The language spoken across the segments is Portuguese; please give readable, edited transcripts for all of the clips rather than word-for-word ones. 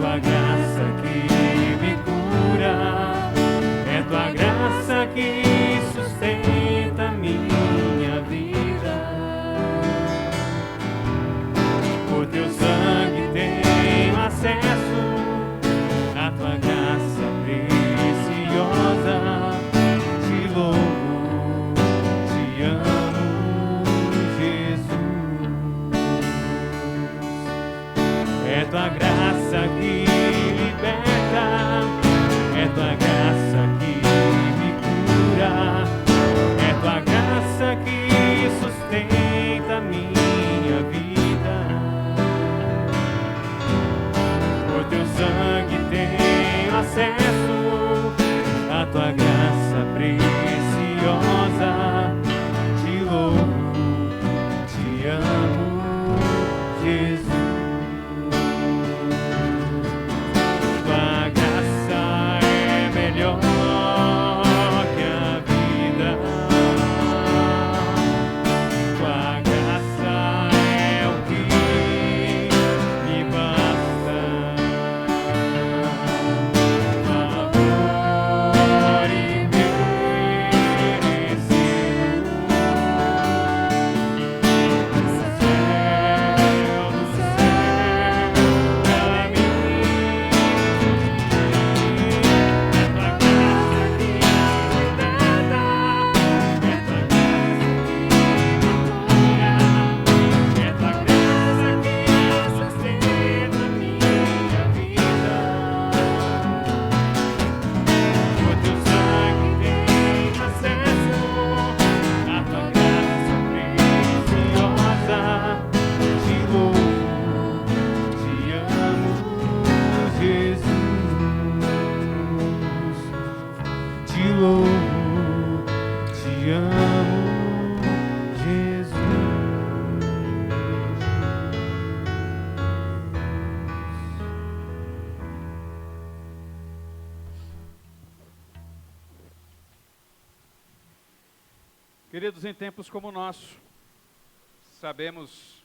tua graça que me cura, é tua graça que sustenta minha vida. Por teu sangue tenho acesso à tua graça preciosa. Te louvo, te amo, Jesus. É tua graça que liberta, é tua graça que me cura, é tua graça que sustenta minha vida. Por teu sangue tenho acesso à tua graça preciosa. Te louvo, te amo, Jesus. Tua graça é melhor que a vida. Tua graça é o que me basta. Amor imerecido do céu pra mim. É tua graça que sustenta minha vida. Por teu sangue tenho acesso à tua graça preciosa. Te louvo, te amo, Jesus. Te louvo, te amo, Jesus. Queridos, em tempos como o nosso, sabemos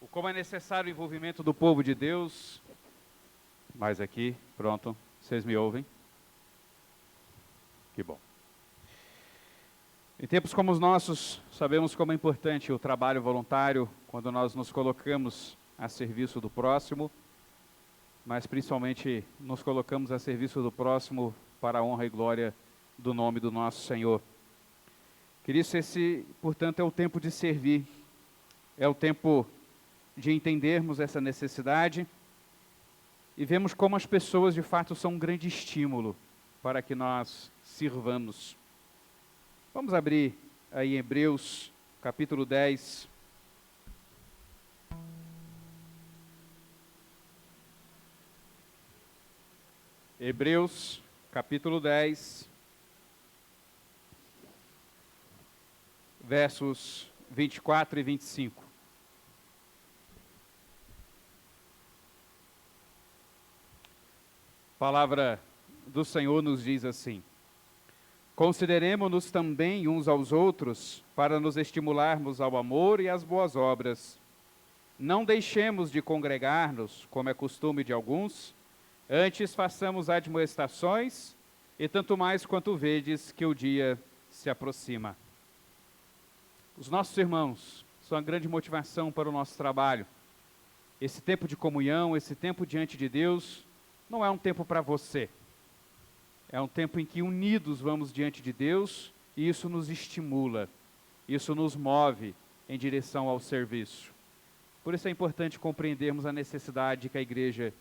o como é necessário o envolvimento do povo de Deus. Mas aqui, pronto, vocês me ouvem? Que bom. Em tempos como os nossos, sabemos como é importante o trabalho voluntário quando nós nos colocamos a serviço do próximo, mas principalmente nos colocamos a serviço do próximo para a honra e glória do nome do nosso Senhor. Queridos, esse, portanto, é o tempo de servir, é o tempo de entendermos essa necessidade e vemos como as pessoas, de fato, são um grande estímulo para que nós sirvamos. Vamos abrir aí em Hebreus, capítulo 10. Hebreus, capítulo 10, versos 24 e 25. A palavra do Senhor nos diz assim: consideremo-nos também uns aos outros para nos estimularmos ao amor e às boas obras. Não deixemos de congregar-nos, como é costume de alguns, antes façamos admoestações, e tanto mais quanto vedes que o dia se aproxima. Os nossos irmãos são a grande motivação para o nosso trabalho. Esse tempo de comunhão, esse tempo diante de Deus, não é um tempo para você. É um tempo em que unidos vamos diante de Deus e isso nos estimula, isso nos move em direção ao serviço. Por isso é importante compreendermos a necessidade de que a igreja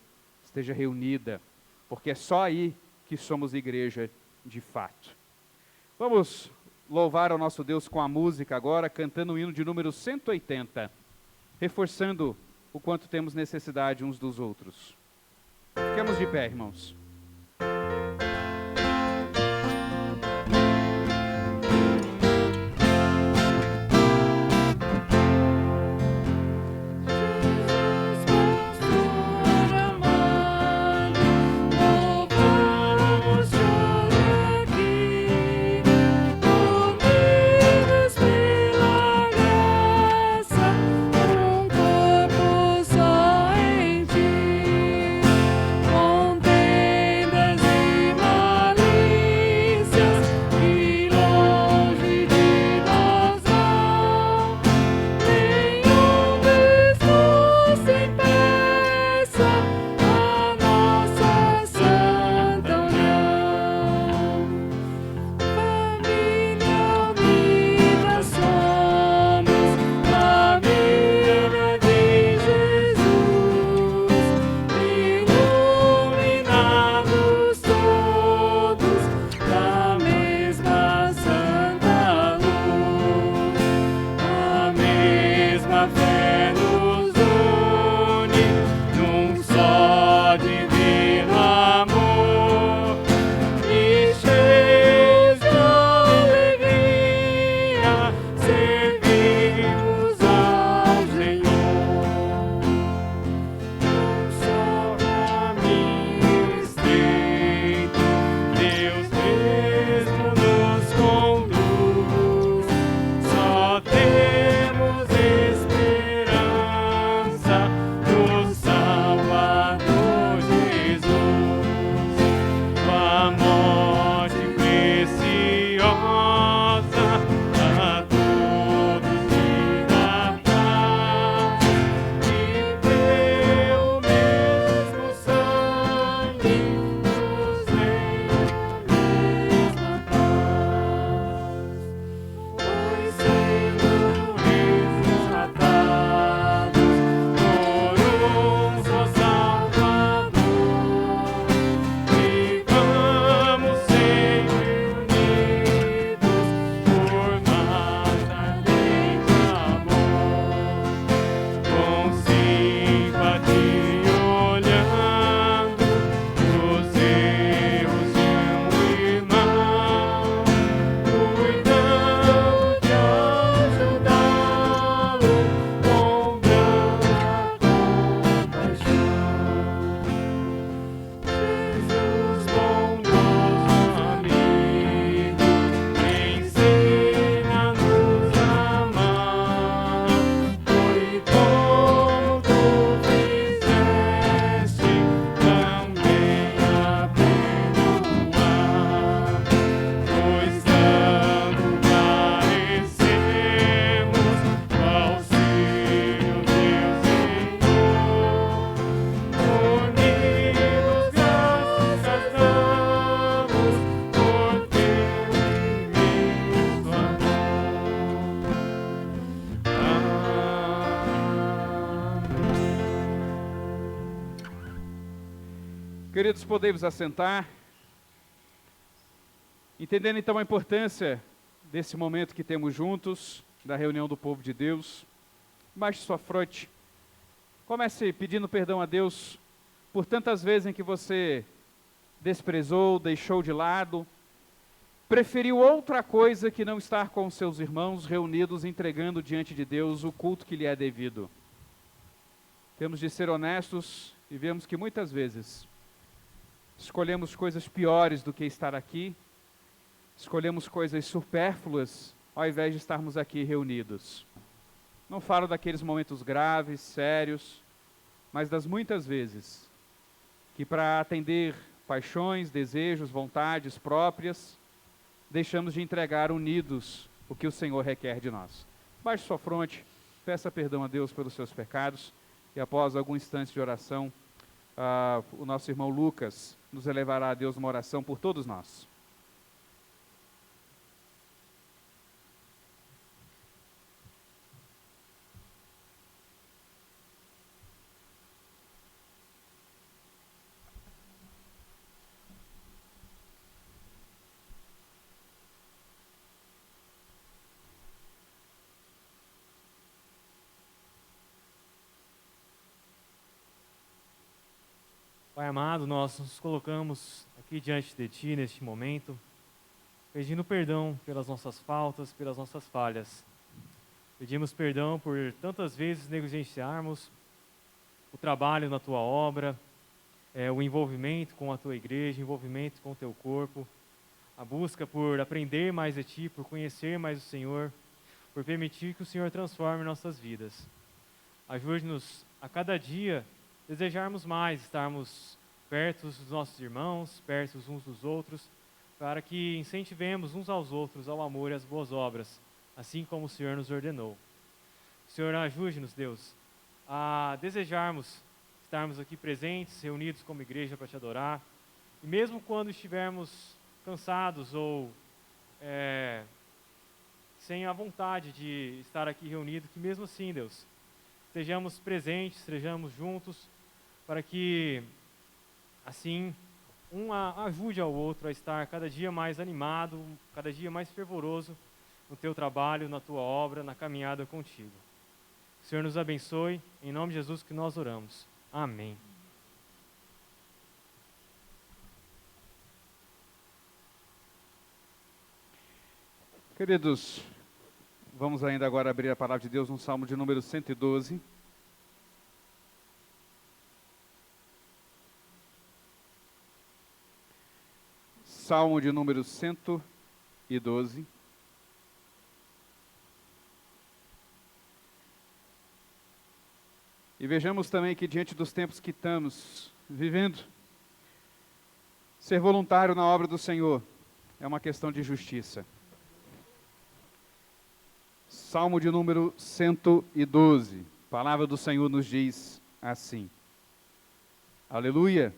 esteja reunida, porque é só aí que somos igreja de fato. Vamos louvar ao nosso Deus com a música agora, cantando o hino de número 180, reforçando o quanto temos necessidade uns dos outros. Fiquemos de pé, irmãos. Só em ti. Queridos, podemos assentar, entendendo então a importância desse momento que temos juntos, da reunião do povo de Deus. Baixe sua fronte, comece pedindo perdão a Deus por tantas vezes em que você desprezou, deixou de lado, preferiu outra coisa que não estar com seus irmãos reunidos, entregando diante de Deus o culto que lhe é devido. Temos de ser honestos e vemos que muitas vezes escolhemos coisas piores do que estar aqui, escolhemos coisas supérfluas ao invés de estarmos aqui reunidos. Não falo daqueles momentos graves, sérios, mas das muitas vezes que para atender paixões, desejos, vontades próprias, deixamos de entregar unidos o que o Senhor requer de nós. Baixe sua fronte, peça perdão a Deus pelos seus pecados e após algum instante de oração, o nosso irmão Lucas nos elevará a Deus uma oração por todos nós. Pai amado, nós nos colocamos aqui diante de Ti neste momento, pedindo perdão pelas nossas faltas, pelas nossas falhas. Pedimos perdão por tantas vezes negligenciarmos o trabalho na Tua obra, o envolvimento com a Tua igreja, o envolvimento com o Teu corpo, a busca por aprender mais de Ti, por conhecer mais o Senhor, por permitir que o Senhor transforme nossas vidas. Ajude-nos a cada dia desejarmos mais, estarmos perto dos nossos irmãos, perto uns dos outros, para que incentivemos uns aos outros ao amor e às boas obras, assim como o Senhor nos ordenou. Senhor, ajude-nos, Deus, a desejarmos estarmos aqui presentes, reunidos como igreja para Te adorar, e mesmo quando estivermos cansados ou sem a vontade de estar aqui reunido, que mesmo assim, Deus, estejamos presentes, estejamos juntos, para que, assim, um ajude ao outro a estar cada dia mais animado, cada dia mais fervoroso no Teu trabalho, na Tua obra, na caminhada contigo. O Senhor nos abençoe, em nome de Jesus que nós oramos. Amém. Queridos, vamos ainda agora abrir a palavra de Deus no Salmo de número 112. Salmo de número 112. E vejamos também que diante dos tempos que estamos vivendo, ser voluntário na obra do Senhor é uma questão de justiça. Salmo de número 112. A palavra do Senhor nos diz assim. Aleluia!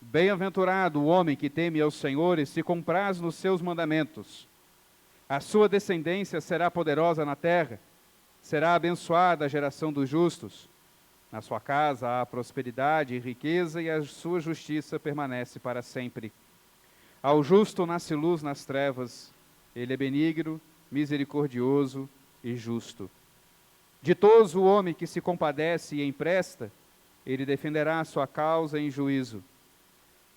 Bem-aventurado o homem que teme ao Senhor e se compraz nos seus mandamentos. A sua descendência será poderosa na terra, será abençoada a geração dos justos. Na sua casa há prosperidade e riqueza, e a sua justiça permanece para sempre. Ao justo nasce luz nas trevas, ele é benigno, misericordioso e justo. Ditoso o homem que se compadece e empresta, ele defenderá a sua causa em juízo.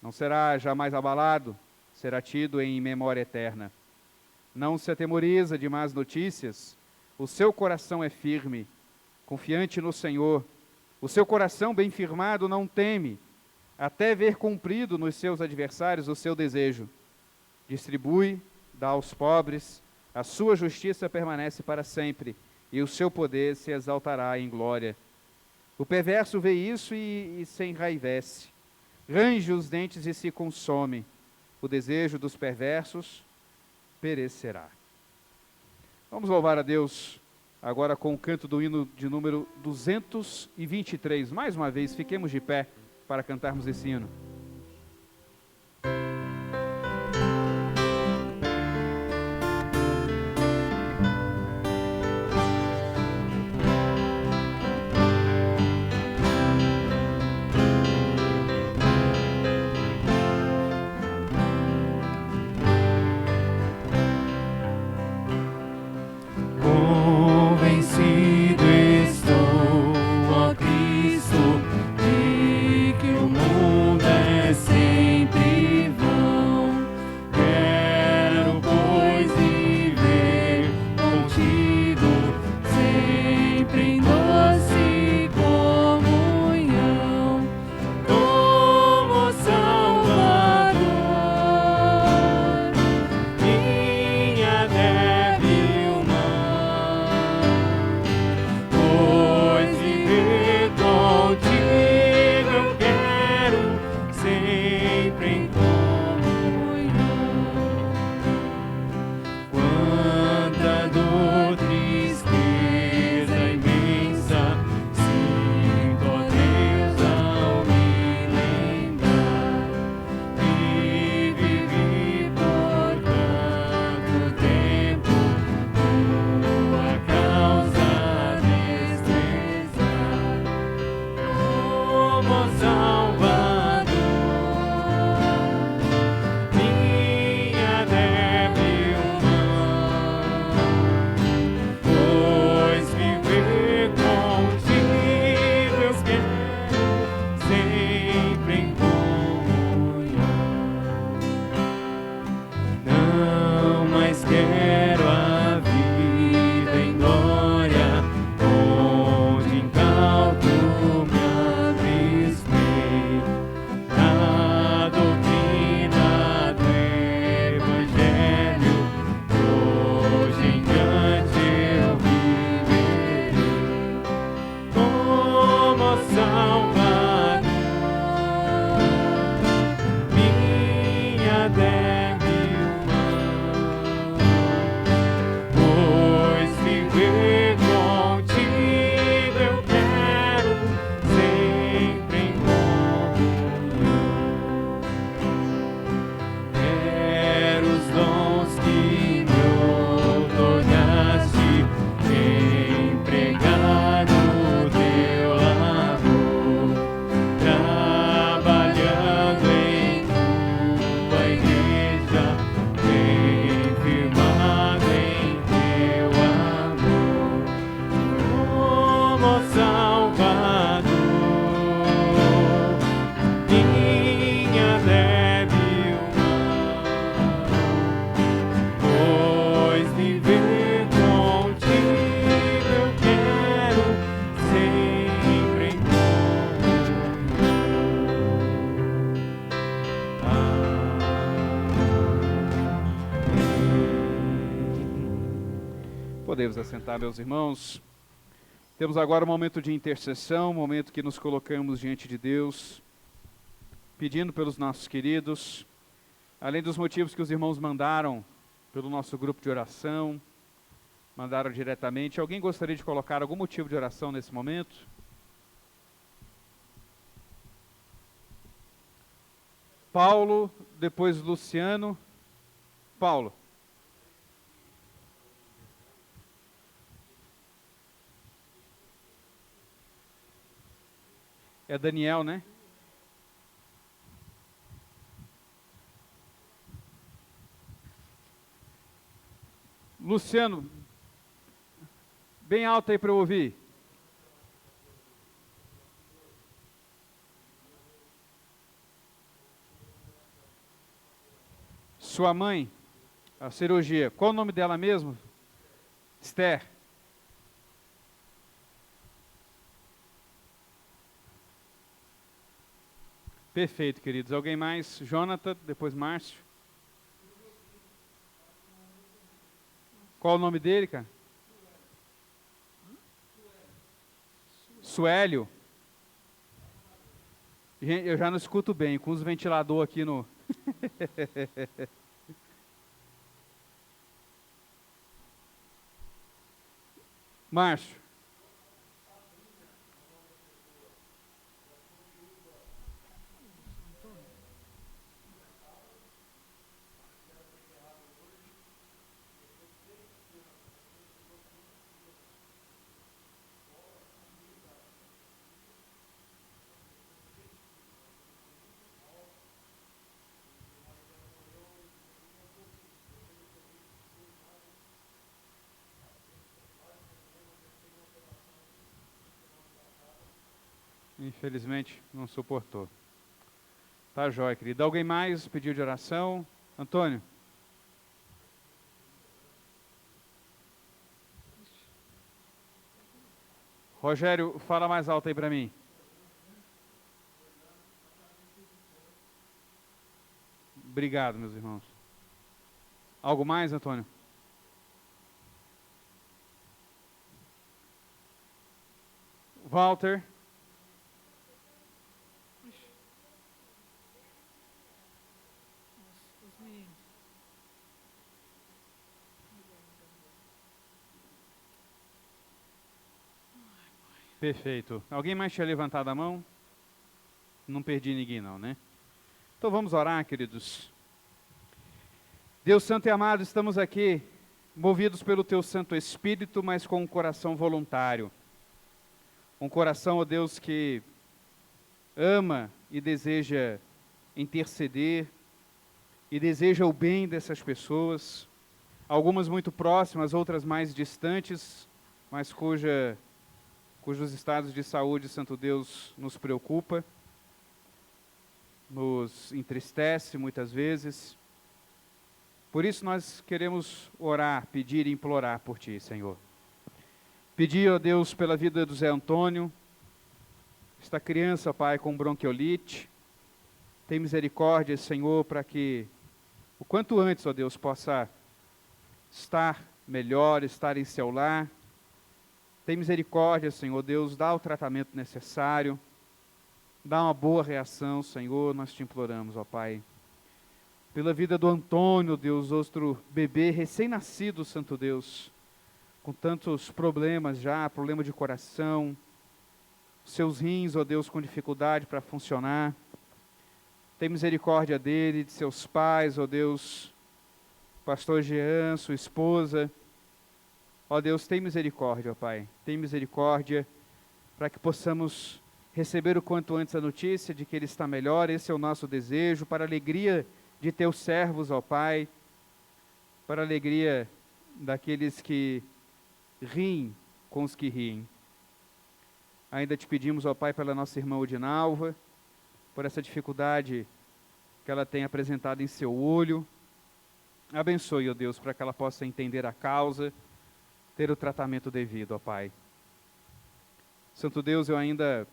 Não será jamais abalado, será tido em memória eterna. Não se atemoriza de más notícias, o seu coração é firme, confiante no Senhor. O seu coração bem firmado não teme, até ver cumprido nos seus adversários o seu desejo. Distribui, dá aos pobres, a sua justiça permanece para sempre, e o seu poder se exaltará em glória. O perverso vê isso e se enraivece. Range os dentes e se consome. O desejo dos perversos perecerá. Vamos louvar a Deus agora com o canto do hino de número 223. Mais uma vez, fiquemos de pé para cantarmos esse hino. sempre vão. Quero, pois, viver contigo, sempre em doce comunhão, como Salvador, minha débil mão. Pois viver contigo eu quero, sempre em comunhão. Quanta dor, tristeza imensa sinto, ó Deus, ao me lembrar que vivi por tanto tempo tua causa desprezar, como Salvador, minha débil mão. Pois viver contigo eu quero, sempre em comunhão. Não mais quero a vida em glória, onde incauto me abrismei na doutrina do Evangelho. Hoje em diante eu viverei como Salvador, minha débil mão. Pois viver contigo eu quero, sempre em comunhão. Quero os dons que me outorgaste, empregar no teu lavor, trabalhando em tua igreja, bem firmado em teu amor, como Salvador, minha débil mão. Pois viver contigo eu quero, sempre em comunhão. Podemos assentar, meus irmãos. Temos agora um momento de intercessão, um momento que nos colocamos diante de Deus, pedindo pelos nossos queridos, além dos motivos que os irmãos mandaram pelo nosso grupo de oração, mandaram diretamente. Alguém gostaria de colocar algum motivo de oração nesse momento? Paulo, depois Luciano. Paulo. É Daniel, né? Luciano, bem alto aí para eu ouvir. Sua mãe, a cirurgia, qual o nome dela mesmo? Esther. Perfeito, queridos. Alguém mais? Jonathan, depois Márcio. Qual o nome dele, cara? Suélio. Gente, eu já não escuto bem, com os ventiladores aqui no... Márcio. Infelizmente, não suportou. Tá jóia, querido. Alguém mais pediu de oração? Antônio? Rogério, fala mais alto aí para mim. Obrigado, meus irmãos. Algo mais, Antônio? Walter? Perfeito. Alguém mais tinha levantado a mão? Não perdi ninguém não, né? Então vamos orar, queridos. Deus Santo e amado, estamos aqui movidos pelo Teu Santo Espírito, mas com um coração voluntário. Um coração, ó Deus, que ama e deseja interceder e deseja o bem dessas pessoas, algumas muito próximas, outras mais distantes, mas cujos estados de saúde, Santo Deus, nos preocupa, nos entristece muitas vezes. Por isso nós queremos orar, pedir e implorar por Ti, Senhor. Pedir, ó Deus, pela vida do Zé Antônio, esta criança, Pai, com bronquiolite. Tem misericórdia, Senhor, para que o quanto antes, ó Deus, possa estar melhor, estar em seu lar. Tem misericórdia, Senhor Deus, dá o tratamento necessário, dá uma boa reação, Senhor, nós te imploramos, ó Pai. Pela vida do Antônio, Deus, outro bebê recém-nascido, Santo Deus, com tantos problemas já, problema de coração, seus rins, ó Deus, com dificuldade para funcionar. Tem misericórdia dele, de seus pais, ó Deus, pastor Jean, sua esposa. Ó Deus, tem misericórdia, ó Pai, tem misericórdia para que possamos receber o quanto antes a notícia de que ele está melhor. Esse é o nosso desejo, para a alegria de teus servos, ó Pai, para a alegria daqueles que riem com os que riem. Ainda te pedimos, ó Pai, pela nossa irmã Odinalva, por essa dificuldade que ela tem apresentado em seu olho. Abençoe, ó Deus, para que ela possa entender a causa, ter o tratamento devido, ó Pai. Santo Deus, eu ainda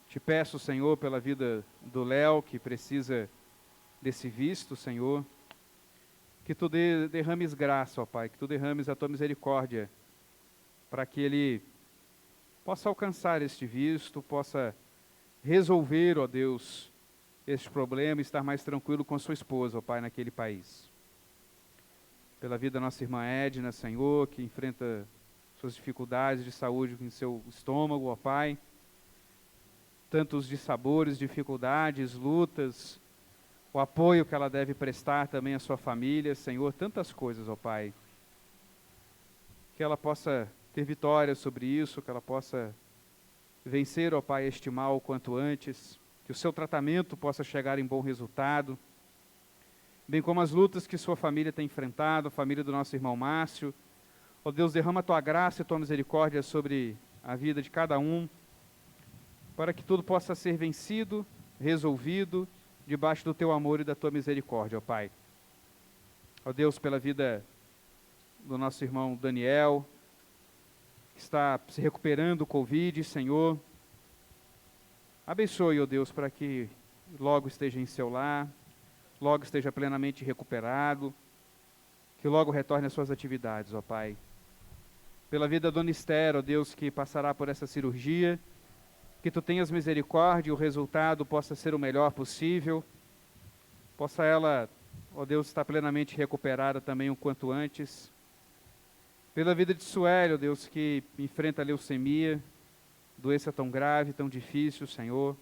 te peço, Senhor, pela vida do Léo, que precisa desse visto, Senhor, que Tu derrames graça, ó Pai, que Tu derrames a Tua misericórdia, para que ele possa alcançar este visto, possa resolver, ó Deus, este problema e estar mais tranquilo com sua esposa, ó Pai, naquele país. Pela vida da nossa irmã Edna, Senhor, que enfrenta suas dificuldades de saúde em seu estômago, ó Pai, tantos dissabores, dificuldades, lutas, o apoio que ela deve prestar também à sua família, Senhor, tantas coisas, ó Pai. Que ela possa ter vitória sobre isso, que ela possa vencer, ó Pai, este mal o quanto antes, que o seu tratamento possa chegar em bom resultado, bem como as lutas que sua família tem enfrentado, a família do nosso irmão Márcio. Ó Deus, derrama a Tua graça e a Tua misericórdia sobre a vida de cada um, para que tudo possa ser vencido, resolvido, debaixo do Teu amor e da Tua misericórdia, ó Pai. Ó Deus, pela vida do nosso irmão Daniel, que está se recuperando do Covid, Senhor, abençoe, ó Deus, para que logo esteja em seu lar, logo esteja plenamente recuperado, que logo retorne às suas atividades, ó Pai. Pela vida da Dona Esther, ó Deus, que passará por essa cirurgia, que Tu tenhas misericórdia e o resultado possa ser o melhor possível, possa ela, ó Deus, estar plenamente recuperada também o quanto antes. Pela vida de Suélio, ó Deus, que enfrenta a leucemia, doença tão grave, tão difícil, Senhor.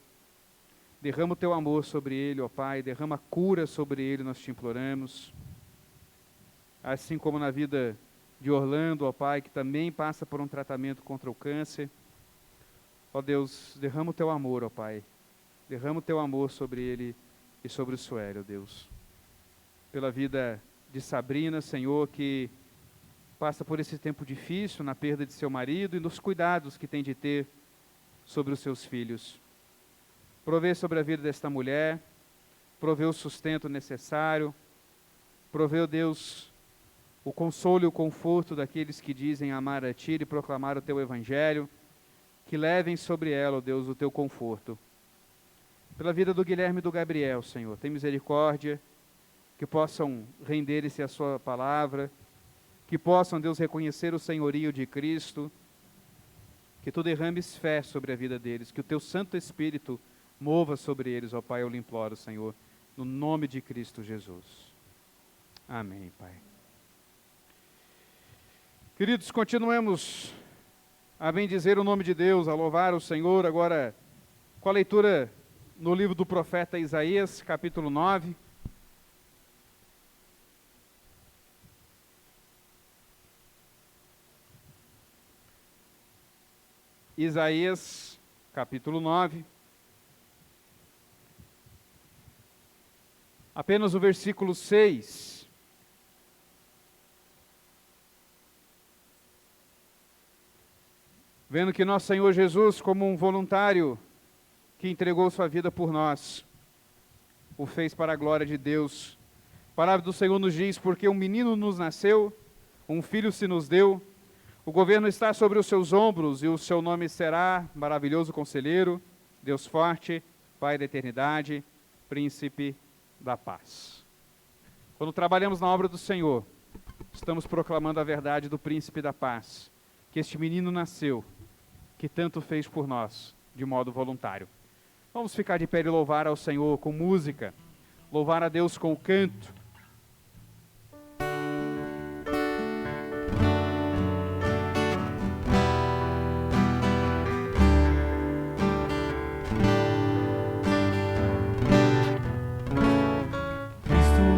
Derrama o Teu amor sobre ele, ó Pai, derrama a cura sobre ele, nós te imploramos. Assim como na vida de Orlando, ó Pai, que também passa por um tratamento contra o câncer. Ó Deus, derrama o Teu amor, ó Pai. Derrama o Teu amor sobre ele e sobre o Suélio, ó Deus. Pela vida de Sabrina, Senhor, que passa por esse tempo difícil na perda de seu marido e nos cuidados que tem de ter sobre os seus filhos. Provê sobre a vida desta mulher, provê o sustento necessário, provê, ó Deus, o consolo e o conforto daqueles que dizem amar a Ti e proclamar o Teu Evangelho, que levem sobre ela, ó Deus, o Teu conforto. Pela vida do Guilherme e do Gabriel, Senhor, tem misericórdia, que possam render-se à Sua palavra, que possam, Deus, reconhecer o senhorio de Cristo, que Tu derrames fé sobre a vida deles, que o Teu Santo Espírito mova sobre eles, ó Pai, eu lhe imploro, Senhor, no nome de Cristo Jesus. Amém, Pai. Queridos, continuemos a bendizer o nome de Deus, a louvar o Senhor, agora com a leitura no livro do profeta Isaías, capítulo 9. Isaías, capítulo 9. Apenas o versículo 6. Vendo que nosso Senhor Jesus, como um voluntário que entregou sua vida por nós, o fez para a glória de Deus. A palavra do Senhor nos diz: porque um menino nos nasceu, um filho se nos deu, o governo está sobre os seus ombros, e o seu nome será Maravilhoso Conselheiro, Deus Forte, Pai da Eternidade, Príncipe da Paz. Quando trabalhamos na obra do Senhor, estamos proclamando a verdade do Príncipe da Paz, que este menino nasceu, que tanto fez por nós, de modo voluntário. Vamos ficar de pé e louvar ao Senhor com música, louvar a Deus com o canto.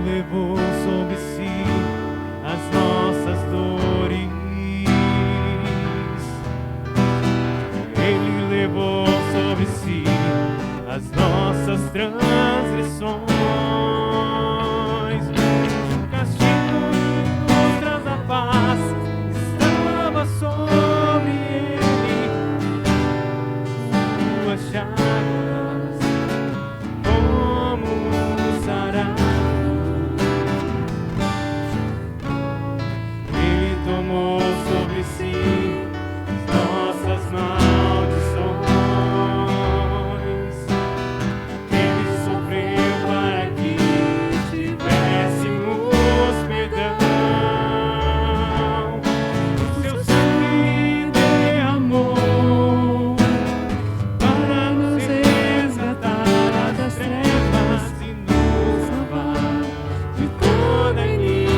Levou sobre si as nossas dores, Ele levou sobre si as nossas transgressões, o castigo que nos traz a paz estava sobre Ele, suas chagas como sará. Tomou sobre si nossas maldições, Ele sofreu para que tivéssemos perdão, o seu sangue derramou para nos resgatar das trevas e nos salvar de toda iniquidade.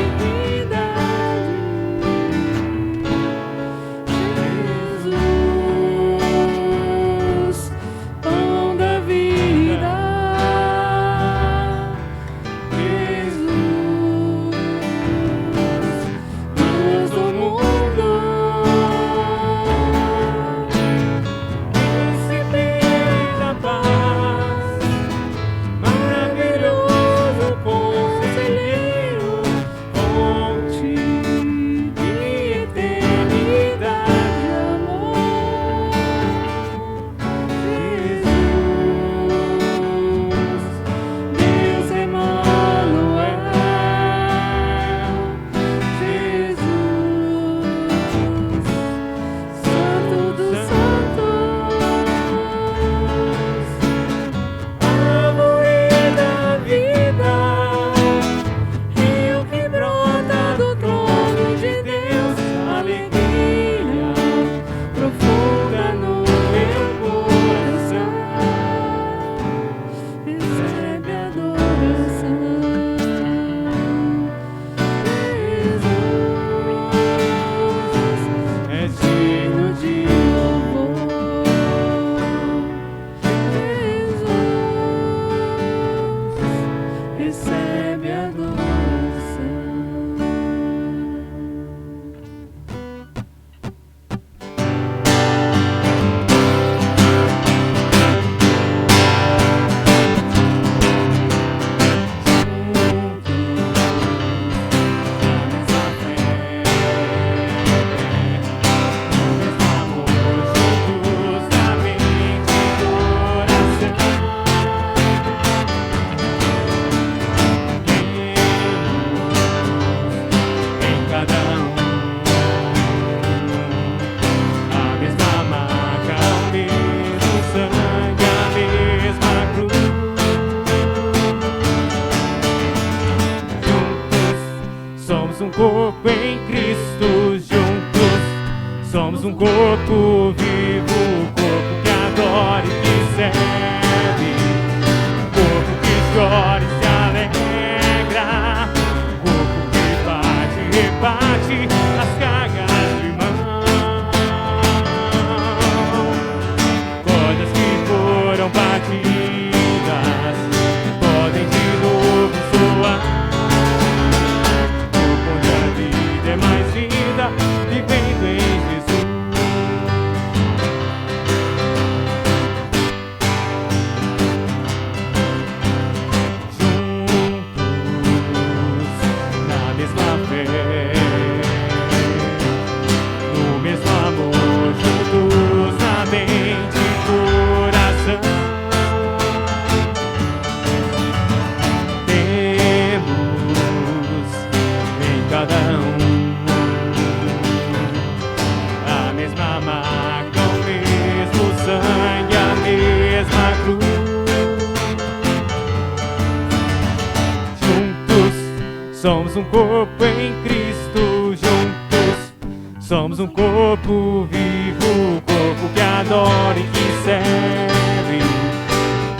Somos um corpo em Cristo juntos. Somos um corpo vivo, corpo que adora e que serve,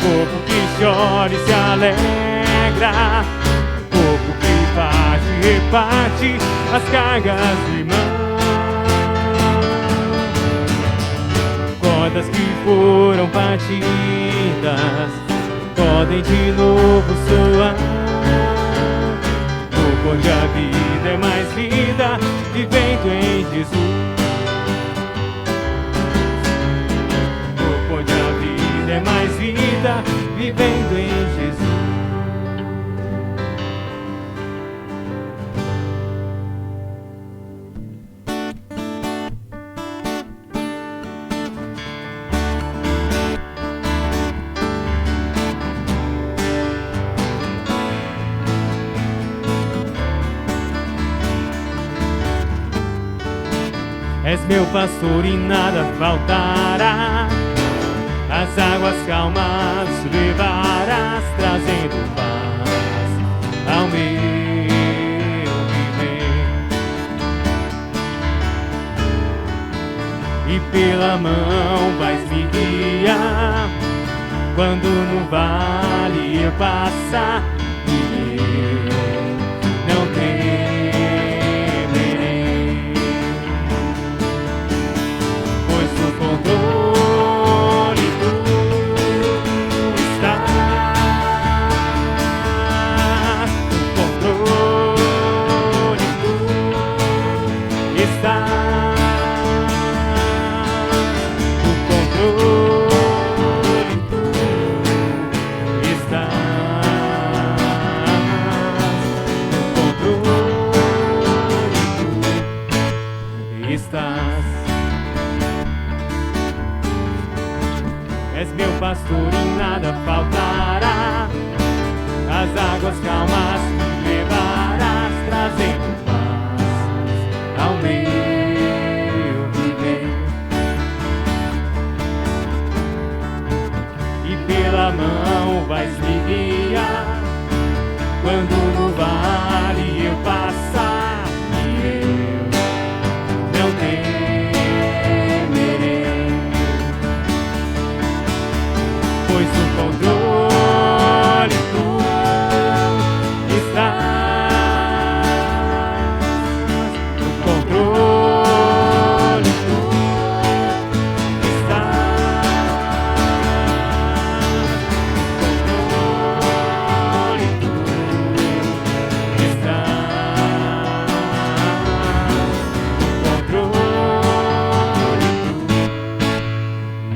corpo que chora e se alegra, corpo que parte e reparte as cargas do irmão. Cordas que foram partidas podem de novo soar. Corpo onde a vida é mais vida, vivendo em Jesus. Corpo onde a vida é mais vida, vivendo em Jesus. És meu pastor e nada faltará. As águas calmas levarás, trazendo paz ao meu viver. E pela mão vais me guiar quando no vale eu passar. E eu não temerei, pois o controle tu estás. O controle tu estás. O controle tu estás. És meu pastor e nada faltará. As águas calmas me levarás, trazendo paz ao meu viver. E pela mão vais me guiar quando no vale eu passar. E eu não temerei, pois o controle tu estás. O controle tu estás. O controle tu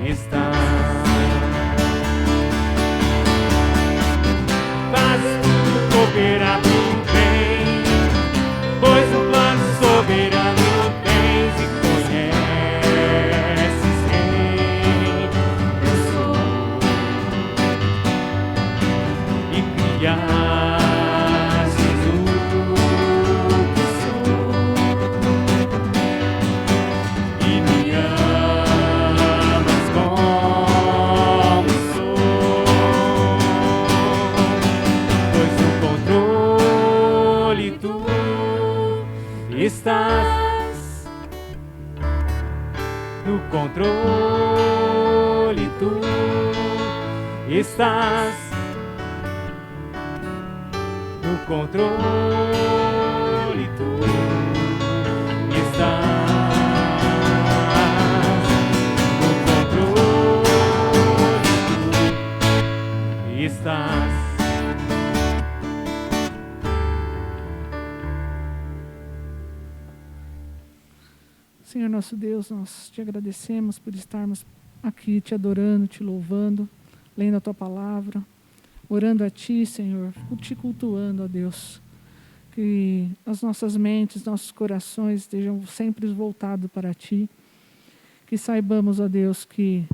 estás. Faz tudo cooperar pro bem, pois o plano soberano tens e conheces quem eu sou. E criastes o que sou. E me amas como sou, pois o controle tu estás. No controle tu estás. No controle tu estás. No controle tu estás. Senhor nosso Deus, nós te agradecemos por estarmos aqui te adorando, te louvando, lendo a tua palavra, orando a ti, Senhor, te cultuando, ó Deus. Que as nossas mentes, nossos corações estejam sempre voltados para ti. Que saibamos, ó Deus, que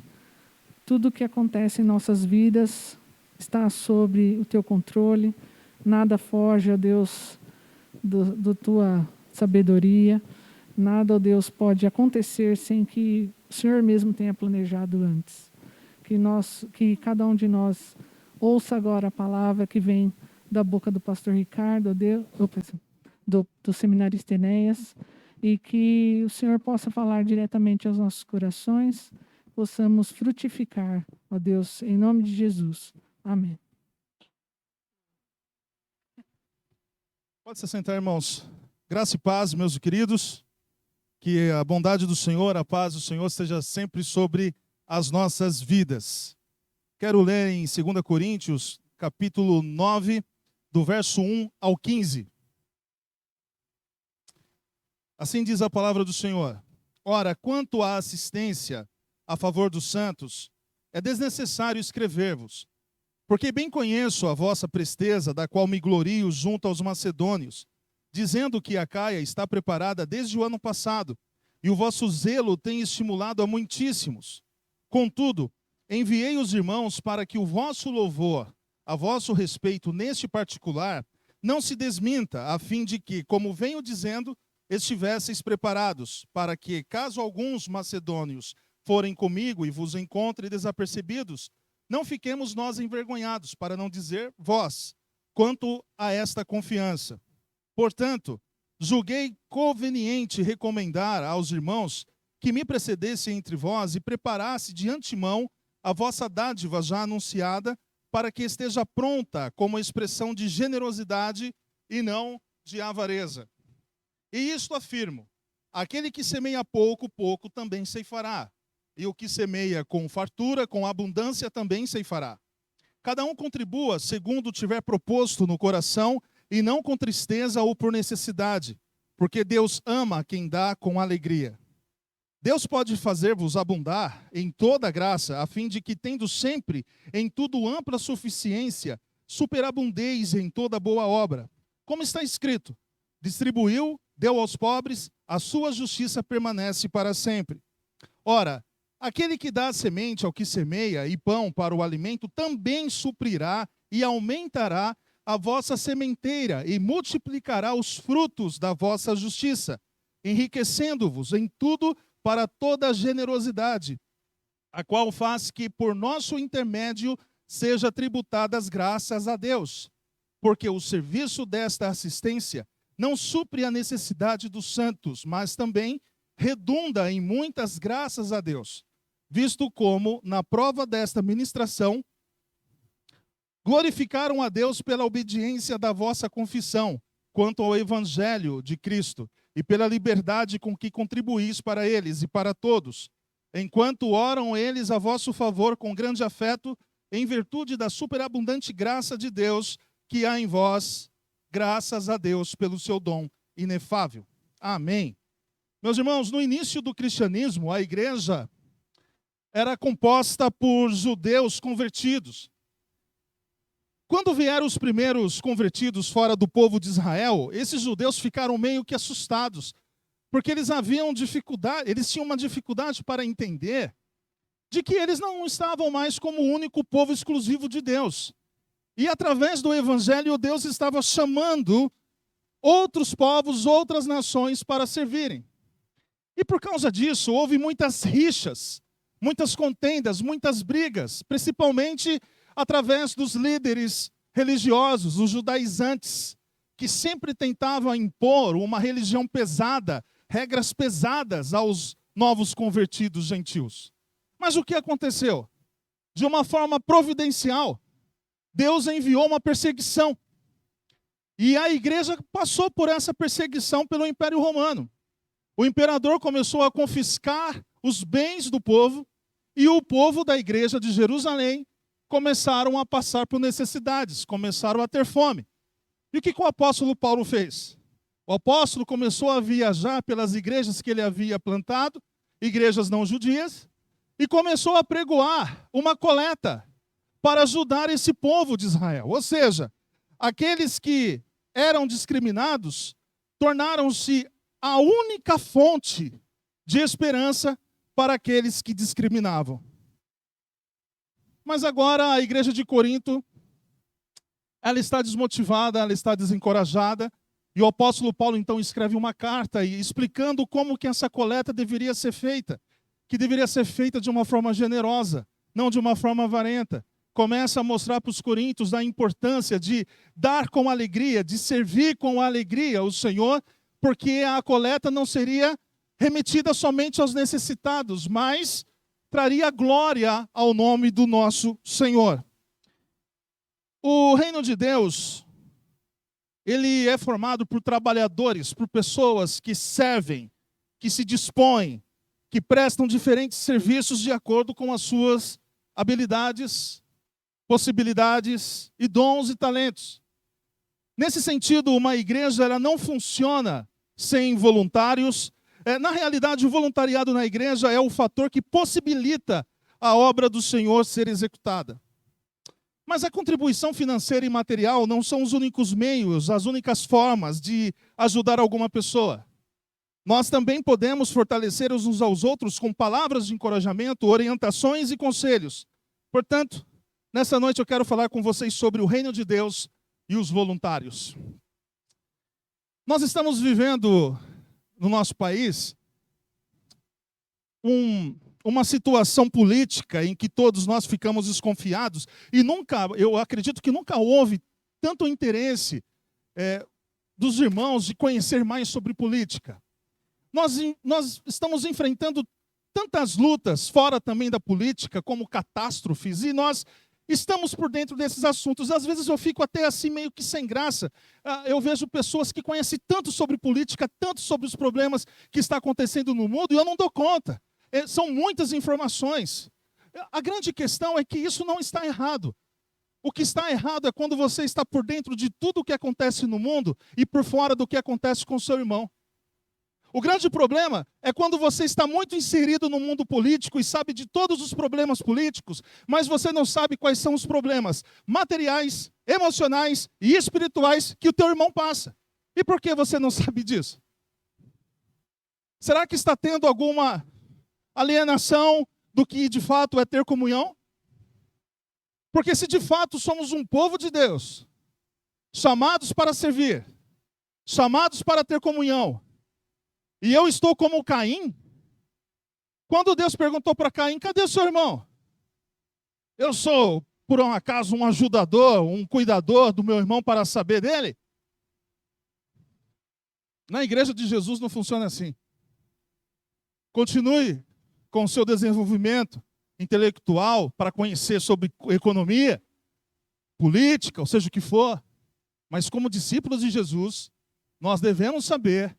tudo o que acontece em nossas vidas está sob o teu controle. Nada foge, ó Deus, da tua sabedoria. Nada, ó Deus, pode acontecer sem que o Senhor mesmo tenha planejado antes. Que cada um de nós ouça agora a palavra que vem da boca do pastor Ricardo, ó Deus, do seminarista Enéas, e que o Senhor possa falar diretamente aos nossos corações, possamos frutificar, ó Deus, em nome de Jesus. Amém. Pode se sentar, irmãos. Graça e paz, meus queridos. Que a bondade do Senhor, a paz do Senhor esteja sempre sobre as nossas vidas. Quero ler em 2 Coríntios, capítulo 9, do verso 1 ao 15. Assim diz a palavra do Senhor. Ora, quanto à assistência a favor dos santos, é desnecessário escrever-vos, porque bem conheço a vossa presteza, da qual me glorio junto aos macedônios, dizendo que a Caia está preparada desde o ano passado, e o vosso zelo tem estimulado a muitíssimos. Contudo, enviei os irmãos para que o vosso louvor, a vosso respeito neste particular, não se desminta, a fim de que, como venho dizendo, estivesseis preparados, para que, caso alguns macedônios forem comigo e vos encontrem desapercebidos, não fiquemos nós envergonhados, para não dizer vós, quanto a esta confiança. Portanto, julguei conveniente recomendar aos irmãos que me precedessem entre vós e preparasse de antemão a vossa dádiva já anunciada, para que esteja pronta como expressão de generosidade e não de avareza. E isto afirmo: aquele que semeia pouco, pouco também ceifará. E o que semeia com fartura, com abundância, também ceifará. Cada um contribua segundo tiver proposto no coração, e não com tristeza ou por necessidade, porque Deus ama quem dá com alegria. Deus pode fazer-vos abundar em toda graça, a fim de que, tendo sempre em tudo ampla suficiência, superabundeis em toda boa obra. Como está escrito: distribuiu, deu aos pobres, a sua justiça permanece para sempre. Ora, aquele que dá semente ao que semeia e pão para o alimento também suprirá e aumentará a vossa sementeira e multiplicará os frutos da vossa justiça, enriquecendo-vos em tudo para toda generosidade, a qual faz que por nosso intermédio seja tributadas graças a Deus, porque o serviço desta assistência não supre a necessidade dos santos, mas também redunda em muitas graças a Deus, visto como, na prova desta ministração, glorificaram a Deus pela obediência da vossa confissão, quanto ao evangelho de Cristo, e pela liberdade com que contribuís para eles e para todos, enquanto oram eles a vosso favor com grande afeto, em virtude da superabundante graça de Deus que há em vós, graças a Deus pelo seu dom inefável. Amém. Meus irmãos, no início do cristianismo, a igreja era composta por judeus convertidos. Quando vieram os primeiros convertidos fora do povo de Israel, esses judeus ficaram meio que assustados, porque eles tinham uma dificuldade para entender de que eles não estavam mais como o único povo exclusivo de Deus. E através do evangelho, Deus estava chamando outros povos, outras nações para servirem. E por causa disso, houve muitas rixas, muitas contendas, muitas brigas, principalmente através dos líderes religiosos, os judaizantes, que sempre tentavam impor uma religião pesada, regras pesadas aos novos convertidos gentios. Mas o que aconteceu? De uma forma providencial, Deus enviou uma perseguição. E a igreja passou por essa perseguição pelo Império Romano. O imperador começou a confiscar os bens do povo, e o povo da igreja de Jerusalém começaram a passar por necessidades, começaram a ter fome. E o que o apóstolo Paulo fez? O apóstolo começou a viajar pelas igrejas que ele havia plantado, igrejas não judias, e começou a pregoar uma coleta para ajudar esse povo de Israel. Ou seja, aqueles que eram discriminados tornaram-se a única fonte de esperança para aqueles que discriminavam. Mas agora a igreja de Corinto, ela está desmotivada, ela está desencorajada, e o apóstolo Paulo então escreve uma carta explicando como que essa coleta deveria ser feita, que deveria ser feita de uma forma generosa, não de uma forma avarenta, começa a mostrar para os coríntios a importância de dar com alegria, de servir com alegria o Senhor, porque a coleta não seria remetida somente aos necessitados, mas traria glória ao nome do nosso Senhor. O reino de Deus, ele é formado por trabalhadores, por pessoas que servem, que se dispõem, que prestam diferentes serviços de acordo com as suas habilidades, possibilidades e dons e talentos. Nesse sentido, uma igreja ela não funciona sem voluntários. Na realidade, o voluntariado na igreja é o fator que possibilita a obra do Senhor ser executada. Mas a contribuição financeira e material não são os únicos meios, as únicas formas de ajudar alguma pessoa. Nós também podemos fortalecer uns aos outros com palavras de encorajamento, orientações e conselhos. Portanto, nessa noite eu quero falar com vocês sobre o reino de Deus e os voluntários. Nós estamos vivendo no nosso país uma situação política em que todos nós ficamos desconfiados e eu acredito que nunca houve tanto interesse dos irmãos de conhecer mais sobre política. Nós estamos enfrentando tantas lutas fora também da política, como catástrofes, e nós estamos por dentro desses assuntos. Às vezes eu fico até assim meio que sem graça. Eu vejo pessoas que conhecem tanto sobre política, tanto sobre os problemas que está acontecendo no mundo, e eu não dou conta. São muitas informações. A grande questão é que isso não está errado. O que está errado é quando você está por dentro de tudo o que acontece no mundo e por fora do que acontece com o seu irmão. O grande problema é quando você está muito inserido no mundo político e sabe de todos os problemas políticos, mas você não sabe quais são os problemas materiais, emocionais e espirituais que o teu irmão passa. E por que você não sabe disso? Será que está tendo alguma alienação do que de fato é ter comunhão? Porque se de fato somos um povo de Deus, chamados para servir, chamados para ter comunhão, e eu estou como Caim, quando Deus perguntou para Caim, cadê o seu irmão? Eu sou, por um acaso, um ajudador, um cuidador do meu irmão para saber dele? Na igreja de Jesus não funciona assim. Continue com o seu desenvolvimento intelectual para conhecer sobre economia, política, ou seja o que for. Mas como discípulos de Jesus, nós devemos saber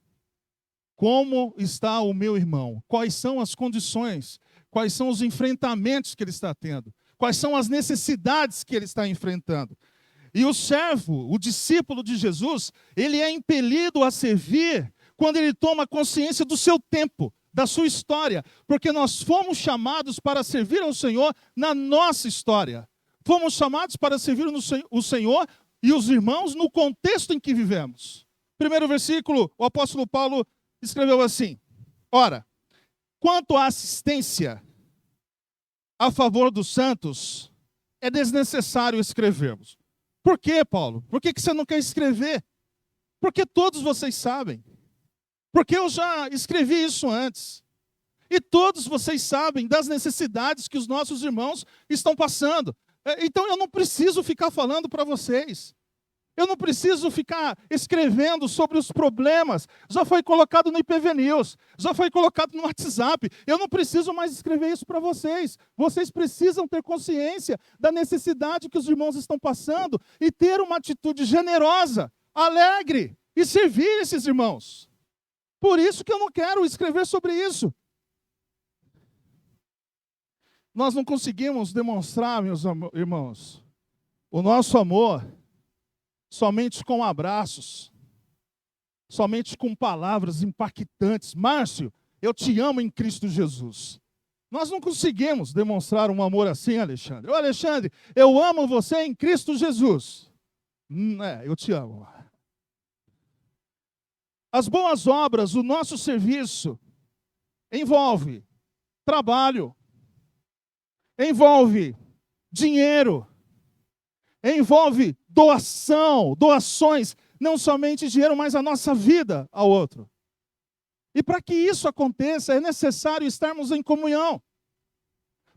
como está o meu irmão, quais são as condições, quais são os enfrentamentos que ele está tendo, quais são as necessidades que ele está enfrentando. E o servo, o discípulo de Jesus, ele é impelido a servir quando ele toma consciência do seu tempo, da sua história, porque nós fomos chamados para servir ao Senhor na nossa história. Fomos chamados para servir o Senhor e os irmãos no contexto em que vivemos. Primeiro versículo, o apóstolo Paulo escreveu assim: ora, quanto à assistência a favor dos santos, é desnecessário escrevermos. Por quê, Paulo? Por que você não quer escrever? Porque todos vocês sabem. Porque eu já escrevi isso antes. E todos vocês sabem das necessidades que os nossos irmãos estão passando. Então eu não preciso ficar falando para vocês. Eu não preciso ficar escrevendo sobre os problemas. Já foi colocado no IPV News, já foi colocado no WhatsApp. Eu não preciso mais escrever isso para vocês. Vocês precisam ter consciência da necessidade que os irmãos estão passando e ter uma atitude generosa, alegre e servir esses irmãos. Por isso que eu não quero escrever sobre isso. Nós não conseguimos demonstrar, meus irmãos, o nosso amor somente com abraços, somente com palavras impactantes. Márcio, eu te amo em Cristo Jesus. Nós não conseguimos demonstrar um amor assim, Alexandre. Ô, Alexandre, eu amo você em Cristo Jesus. Eu te amo. As boas obras, o nosso serviço, envolve trabalho, envolve dinheiro, envolve doações, não somente dinheiro, mas a nossa vida ao outro. E para que isso aconteça, é necessário estarmos em comunhão.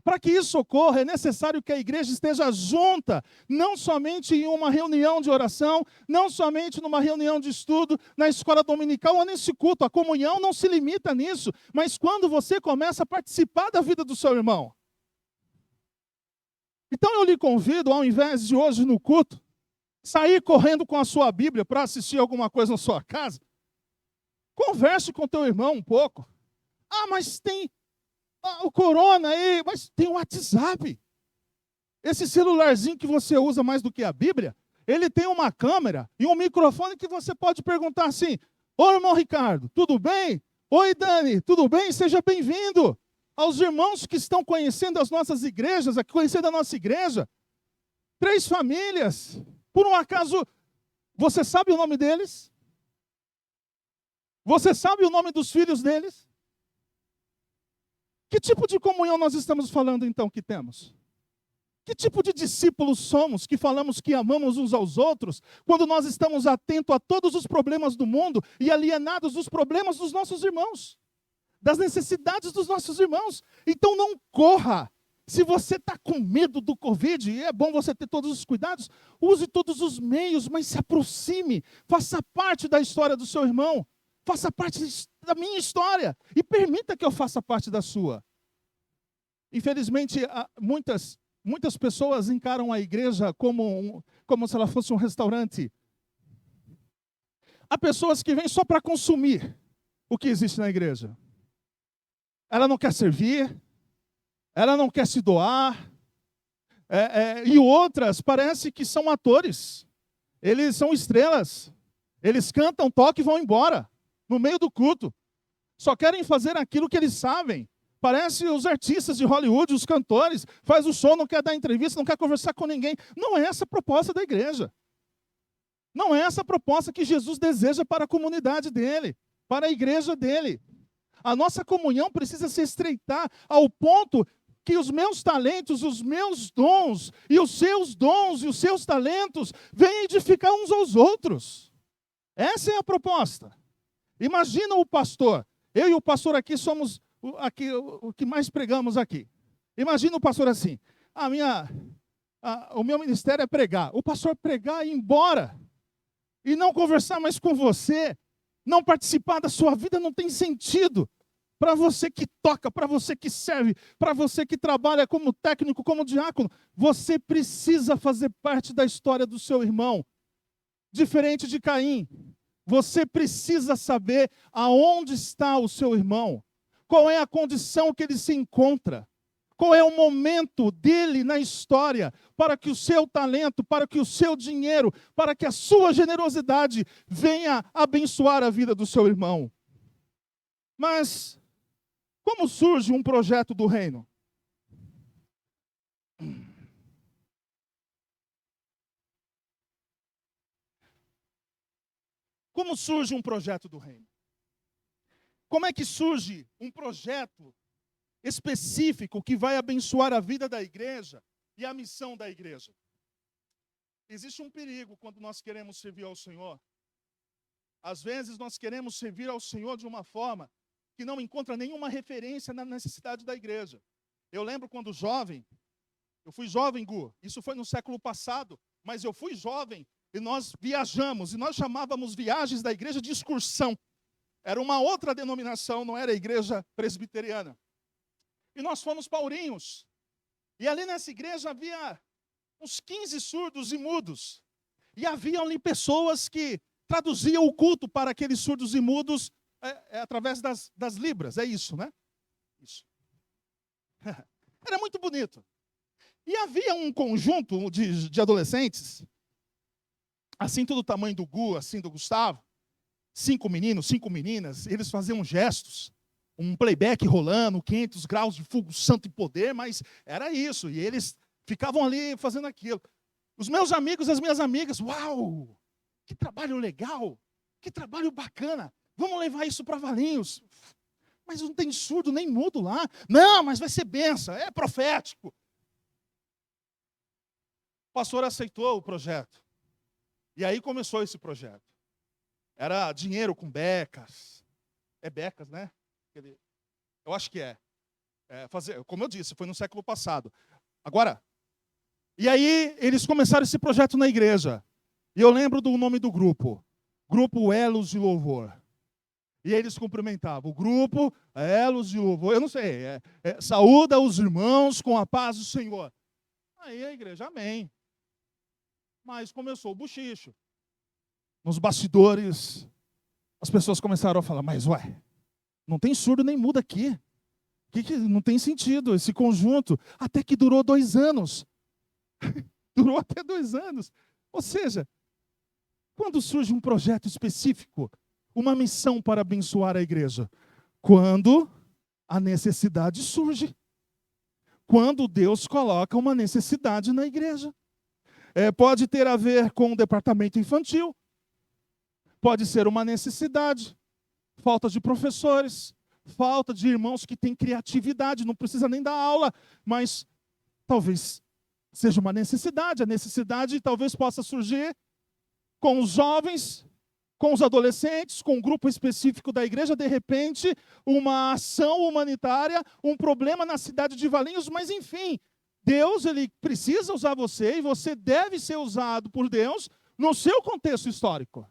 Para que isso ocorra, é necessário que a igreja esteja junta, não somente em uma reunião de oração, não somente numa reunião de estudo, na escola dominical ou nesse culto. A comunhão não se limita nisso, mas quando você começa a participar da vida do seu irmão. Então eu lhe convido, ao invés de hoje no culto, sair correndo com a sua Bíblia para assistir alguma coisa na sua casa, converse com teu irmão um pouco. Ah, mas tem o corona aí, mas tem o WhatsApp. Esse celularzinho que você usa mais do que a Bíblia, ele tem uma câmera e um microfone que você pode perguntar assim: ô irmão Ricardo, tudo bem? Oi Dani, tudo bem? Seja bem-vindo. Aos irmãos que estão conhecendo as nossas igrejas, conhecendo a nossa igreja. 3 famílias. Por um acaso, você sabe o nome deles? Você sabe o nome dos filhos deles? Que tipo de comunhão nós estamos falando então que temos? Que tipo de discípulos somos que falamos que amamos uns aos outros, quando nós estamos atentos a todos os problemas do mundo e alienados dos problemas dos nossos irmãos, das necessidades dos nossos irmãos? Então não corra. Se você está com medo do Covid, e é bom você ter todos os cuidados, use todos os meios, mas se aproxime, faça parte da história do seu irmão. Faça parte da minha história e permita que eu faça parte da sua. Infelizmente, muitas pessoas encaram a igreja como se ela fosse um restaurante. Há pessoas que vêm só para consumir o que existe na igreja. Ela não quer servir, ela não quer se doar, e outras parece que são atores. Eles são estrelas. Eles cantam, tocam e vão embora. No meio do culto. Só querem fazer aquilo que eles sabem. Parece os artistas de Hollywood, os cantores, faz o show, não quer dar entrevista, não quer conversar com ninguém. Não é essa a proposta da igreja. Não é essa a proposta que Jesus deseja para a comunidade dele, para a igreja dele. A nossa comunhão precisa se estreitar ao ponto que os meus talentos, os meus dons e os seus talentos venham edificar uns aos outros. Essa é a proposta. Imagina o pastor. Eu e o pastor aqui somos o que mais pregamos aqui. Imagina o pastor assim. O meu ministério é pregar. O pastor pregar e ir embora. E não conversar mais com você. Não participar da sua vida não tem sentido. Para você que toca, para você que serve, para você que trabalha como técnico, como diácono, você precisa fazer parte da história do seu irmão. Diferente de Caim. Você precisa saber aonde está o seu irmão, qual é a condição que ele se encontra, qual é o momento dele na história, para que o seu talento, para que o seu dinheiro, para que a sua generosidade venha abençoar a vida do seu irmão. Mas, como surge um projeto do reino? Como surge um projeto do reino? Como é que surge um projeto específico que vai abençoar a vida da igreja e a missão da igreja? Existe um perigo quando nós queremos servir ao Senhor. Às vezes nós queremos servir ao Senhor de uma forma que não encontra nenhuma referência na necessidade da igreja. Eu lembro quando jovem, eu fui jovem, Gu, isso foi no século passado, mas eu fui jovem, e nós viajamos, e nós chamávamos viagens da igreja de excursão. Era uma outra denominação, não era a igreja presbiteriana. E nós fomos para Ourinhos. E ali nessa igreja havia uns 15 surdos e mudos. E havia ali pessoas que traduziam o culto para aqueles surdos e mudos através das libras. É isso, né? Isso. Era muito bonito. E havia um conjunto de adolescentes, assim do tamanho do Gu, assim do Gustavo, 5 meninos, 5 meninas, eles faziam gestos, um playback rolando, 500 graus de fogo santo e poder, mas era isso, e eles ficavam ali fazendo aquilo. Os meus amigos, as minhas amigas, uau, que trabalho legal, que trabalho bacana, vamos levar isso para Valinhos. Mas não tem surdo nem mudo lá. Não, mas vai ser benção, é profético. O pastor aceitou o projeto. E aí começou esse projeto. Era dinheiro com becas. É becas, né? Eu acho que é. Como eu disse, foi no século passado. Agora, e aí eles começaram esse projeto na igreja. E eu lembro do nome do grupo. Grupo Elos de Louvor. E eles cumprimentavam. O grupo Elos de Louvor. Eu não sei. Saúda os irmãos com a paz do Senhor. Aí a igreja, amém. Mas começou o bochicho. Nos bastidores, as pessoas começaram a falar, mas não tem surdo nem mudo aqui. Não tem sentido esse conjunto. Até que durou 2 anos. Durou até 2 anos. Ou seja, quando surge um projeto específico, uma missão para abençoar a igreja? Quando a necessidade surge. Quando Deus coloca uma necessidade na igreja. Pode ter a ver com o departamento infantil. Pode ser uma necessidade. Falta de professores. Falta de irmãos que têm criatividade. Não precisa nem dar aula. Mas talvez seja uma necessidade. A necessidade talvez possa surgir com os jovens, com os adolescentes, com um grupo específico da igreja, de repente, uma ação humanitária, um problema na cidade de Valinhos, mas enfim, Deus, ele precisa usar você e você deve ser usado por Deus no seu contexto histórico.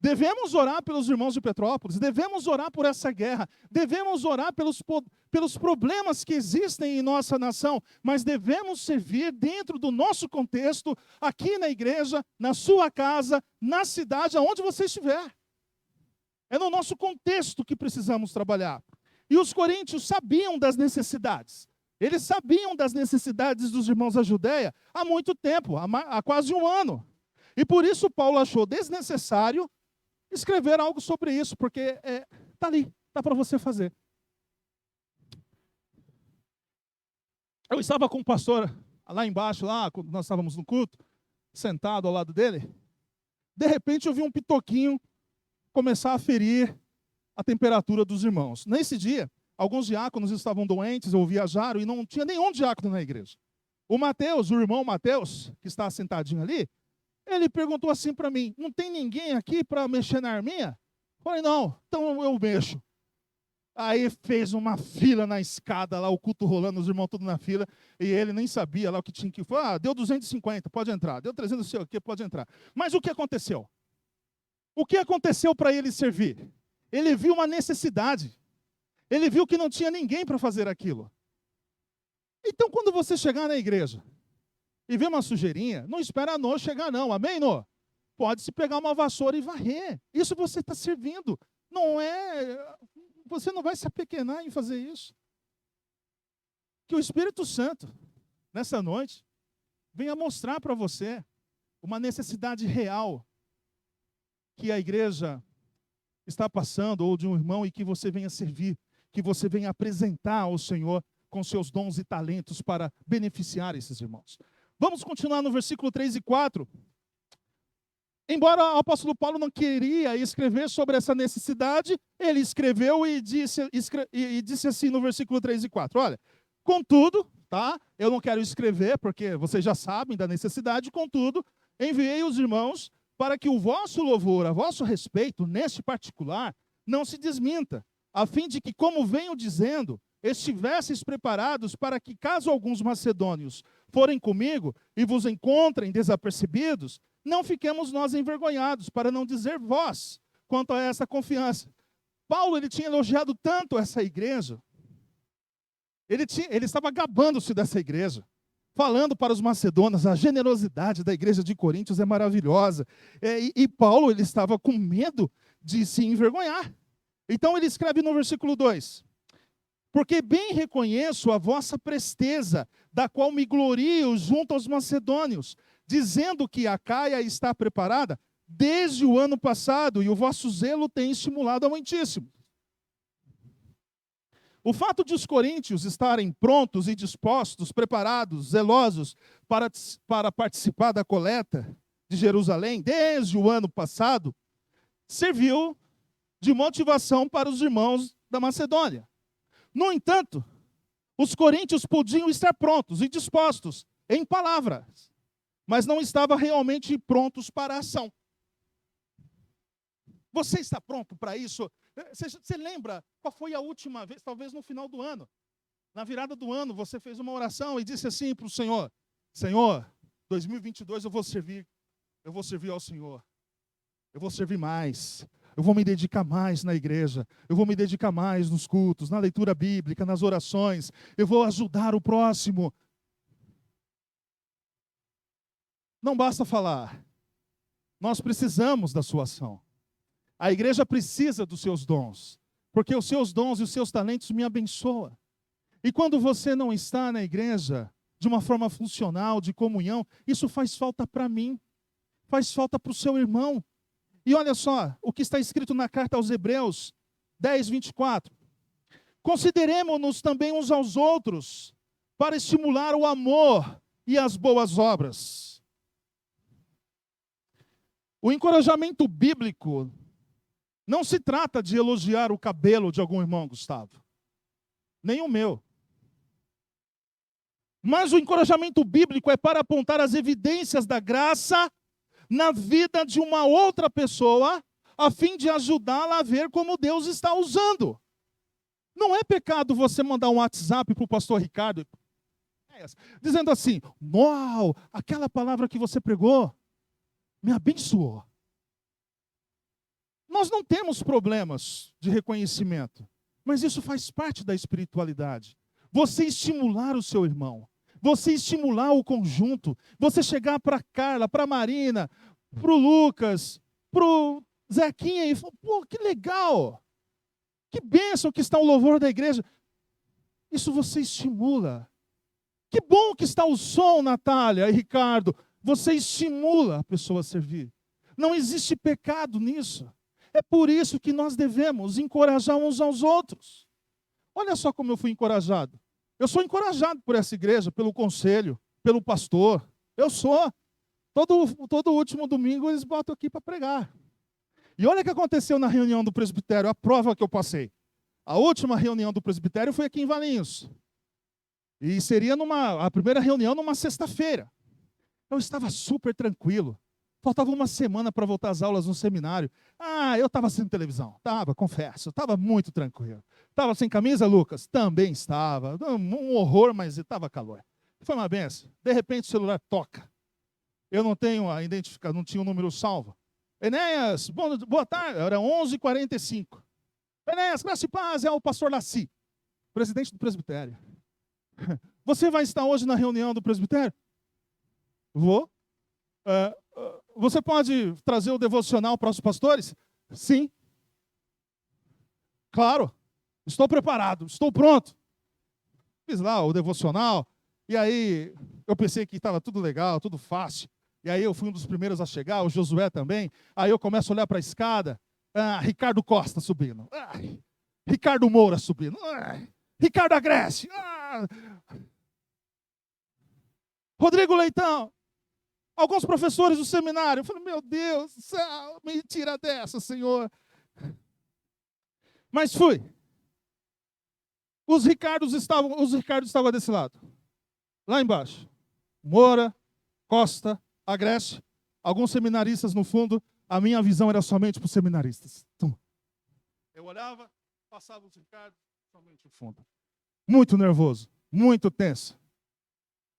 Devemos orar pelos irmãos de Petrópolis, devemos orar por essa guerra, devemos orar pelos problemas que existem em nossa nação, mas devemos servir dentro do nosso contexto, aqui na igreja, na sua casa, na cidade, aonde você estiver. É no nosso contexto que precisamos trabalhar. E os coríntios sabiam das necessidades. Eles sabiam das necessidades dos irmãos da Judéia há muito tempo, há quase 1 ano. E por isso Paulo achou desnecessário escrever algo sobre isso, porque está ali, dá para você fazer. Eu estava com o pastor lá embaixo, quando nós estávamos no culto, sentado ao lado dele. De repente eu vi um pitoquinho começar a ferir a temperatura dos irmãos. Nesse dia, alguns diáconos estavam doentes ou viajaram e não tinha nenhum diácono na igreja. O Mateus, o irmão Mateus, que está sentadinho ali, ele perguntou assim para mim, não tem ninguém aqui para mexer na arminha? Falei, não, então eu mexo. Aí fez uma fila na escada lá, o culto rolando, os irmãos tudo na fila, e ele nem sabia lá o que tinha que fazer. Deu 250, pode entrar. Deu 300, não sei o que, pode entrar. Mas o que aconteceu? O que aconteceu para ele servir? Ele viu uma necessidade. Ele viu que não tinha ninguém para fazer aquilo. Então, quando você chegar na igreja e ver uma sujeirinha, não espera a Nô chegar não, amém, Nô? Pode-se pegar uma vassoura e varrer. Isso você está servindo. Você não vai se apequenar em fazer isso. Que o Espírito Santo, nessa noite, venha mostrar para você uma necessidade real que a igreja está passando, ou de um irmão, e que você venha servir, que você venha apresentar ao Senhor com seus dons e talentos para beneficiar esses irmãos. Vamos continuar no versículo 3 e 4. Embora o apóstolo Paulo não queria escrever sobre essa necessidade, ele escreveu e disse assim no versículo 3 e 4. Olha, contudo, eu não quero escrever porque vocês já sabem da necessidade, contudo, enviei os irmãos para que o vosso louvor, a vosso respeito, neste particular, não se desminta, a fim de que, como venho dizendo, estivesseis preparados para que, caso alguns macedônios forem comigo e vos encontrem desapercebidos, não fiquemos nós envergonhados, para não dizer vós, quanto a essa confiança. Paulo, ele tinha elogiado tanto essa igreja, ele estava gabando-se dessa igreja, falando para os macedônios, a generosidade da igreja de Coríntios é maravilhosa, e Paulo, ele estava com medo de se envergonhar. Então ele escreve no versículo 2, porque bem reconheço a vossa presteza, da qual me glorio junto aos macedônios, dizendo que a Acaia está preparada desde o ano passado, e o vosso zelo tem estimulado ao muitíssimo. O fato de os coríntios estarem prontos e dispostos, preparados, zelosos para participar da coleta de Jerusalém, desde o ano passado, serviu de motivação para os irmãos da Macedônia. No entanto, os coríntios podiam estar prontos e dispostos em palavras, mas não estavam realmente prontos para a ação. Você está pronto para isso? Você lembra qual foi a última vez, talvez no final do ano, Na virada do ano, você fez uma oração e disse assim para o Senhor: Senhor, 2022 eu vou servir ao Senhor. Eu vou servir mais. Eu vou me dedicar mais na igreja. Eu vou me dedicar mais nos cultos, na leitura bíblica, nas orações. Eu vou ajudar o próximo. Não basta falar. Nós precisamos da sua ação. A igreja precisa dos seus dons, porque os seus dons e os seus talentos me abençoam. E quando você não está na igreja, de uma forma funcional, de comunhão, isso faz falta para mim, faz falta para o seu irmão. E olha só, o que está escrito na carta aos Hebreus 10, 24. Consideremo-nos também uns aos outros, para estimular o amor e as boas obras. O encorajamento bíblico não se trata de elogiar o cabelo de algum irmão, Gustavo, nem o meu. Mas o encorajamento bíblico é para apontar as evidências da graça na vida de uma outra pessoa, a fim de ajudá-la a ver como Deus está usando. Não é pecado você mandar um WhatsApp para o pastor Ricardo, dizendo assim: uau, aquela palavra que você pregou me abençoou. Nós não temos problemas de reconhecimento, mas isso faz parte da espiritualidade. Você estimular o seu irmão, você estimular o conjunto, você chegar para a Carla, para a Marina, para o Lucas, para o Zequinha e falar: pô, que legal, que bênção que está o louvor da igreja. Isso você estimula. Que bom que está o som, Natália e Ricardo. Você estimula a pessoa a servir. Não existe pecado nisso. É por isso que nós devemos encorajar uns aos outros. Olha só como eu fui encorajado. Eu sou encorajado por essa igreja, pelo conselho, pelo pastor. Eu sou. Todo último domingo eles botam aqui para pregar. E olha o que aconteceu na reunião do presbitério, a prova que eu passei. A última reunião do presbitério foi aqui em Valinhos. E seria a primeira reunião numa sexta-feira. Eu estava super tranquilo. Faltava uma semana para voltar às aulas no seminário. Eu estava assistindo televisão. Confesso. Estava muito tranquilo. Estava sem camisa, Lucas? Também estava. Um horror, mas estava calor. Foi uma benção. De repente o celular toca. Eu não tenho a identificação, não tinha o número salvo. Enéas, boa tarde. Era 11h45. Enéas, graça e paz, é o pastor Laci, presidente do presbitério. Você vai estar hoje na reunião do presbitério? Vou. Você pode trazer o devocional para os pastores? Sim. Claro. Estou preparado, estou pronto. Fiz lá o devocional, e aí eu pensei que estava tudo legal, tudo fácil. E aí eu fui um dos primeiros a chegar, o Josué também. Aí eu começo a olhar para a escada, Ricardo Costa subindo. Ricardo Moura subindo. Ricardo Agreste. Rodrigo Leitão. Alguns professores do seminário. Eu falei: meu Deus do céu, me tira dessa, Senhor. Mas fui. Os Ricardos estavam desse lado. Lá embaixo. Moura, Costa, Agreste, alguns seminaristas no fundo. A minha visão era somente para os seminaristas. Eu olhava, passava os Ricardos, somente no fundo. Muito nervoso, muito tenso.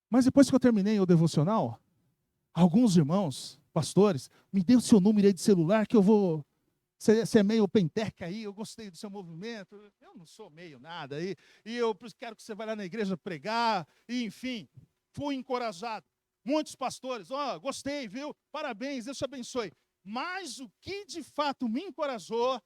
Mas depois que eu terminei o devocional, alguns irmãos, pastores, me dê o seu número aí de celular que eu vou... Você é meio penteca aí, eu gostei do seu movimento. Eu não sou meio nada aí. E eu quero que você vá lá na igreja pregar. E, enfim, fui encorajado. Muitos pastores, gostei, viu? Parabéns, Deus te abençoe. Mas o que de fato me encorajou,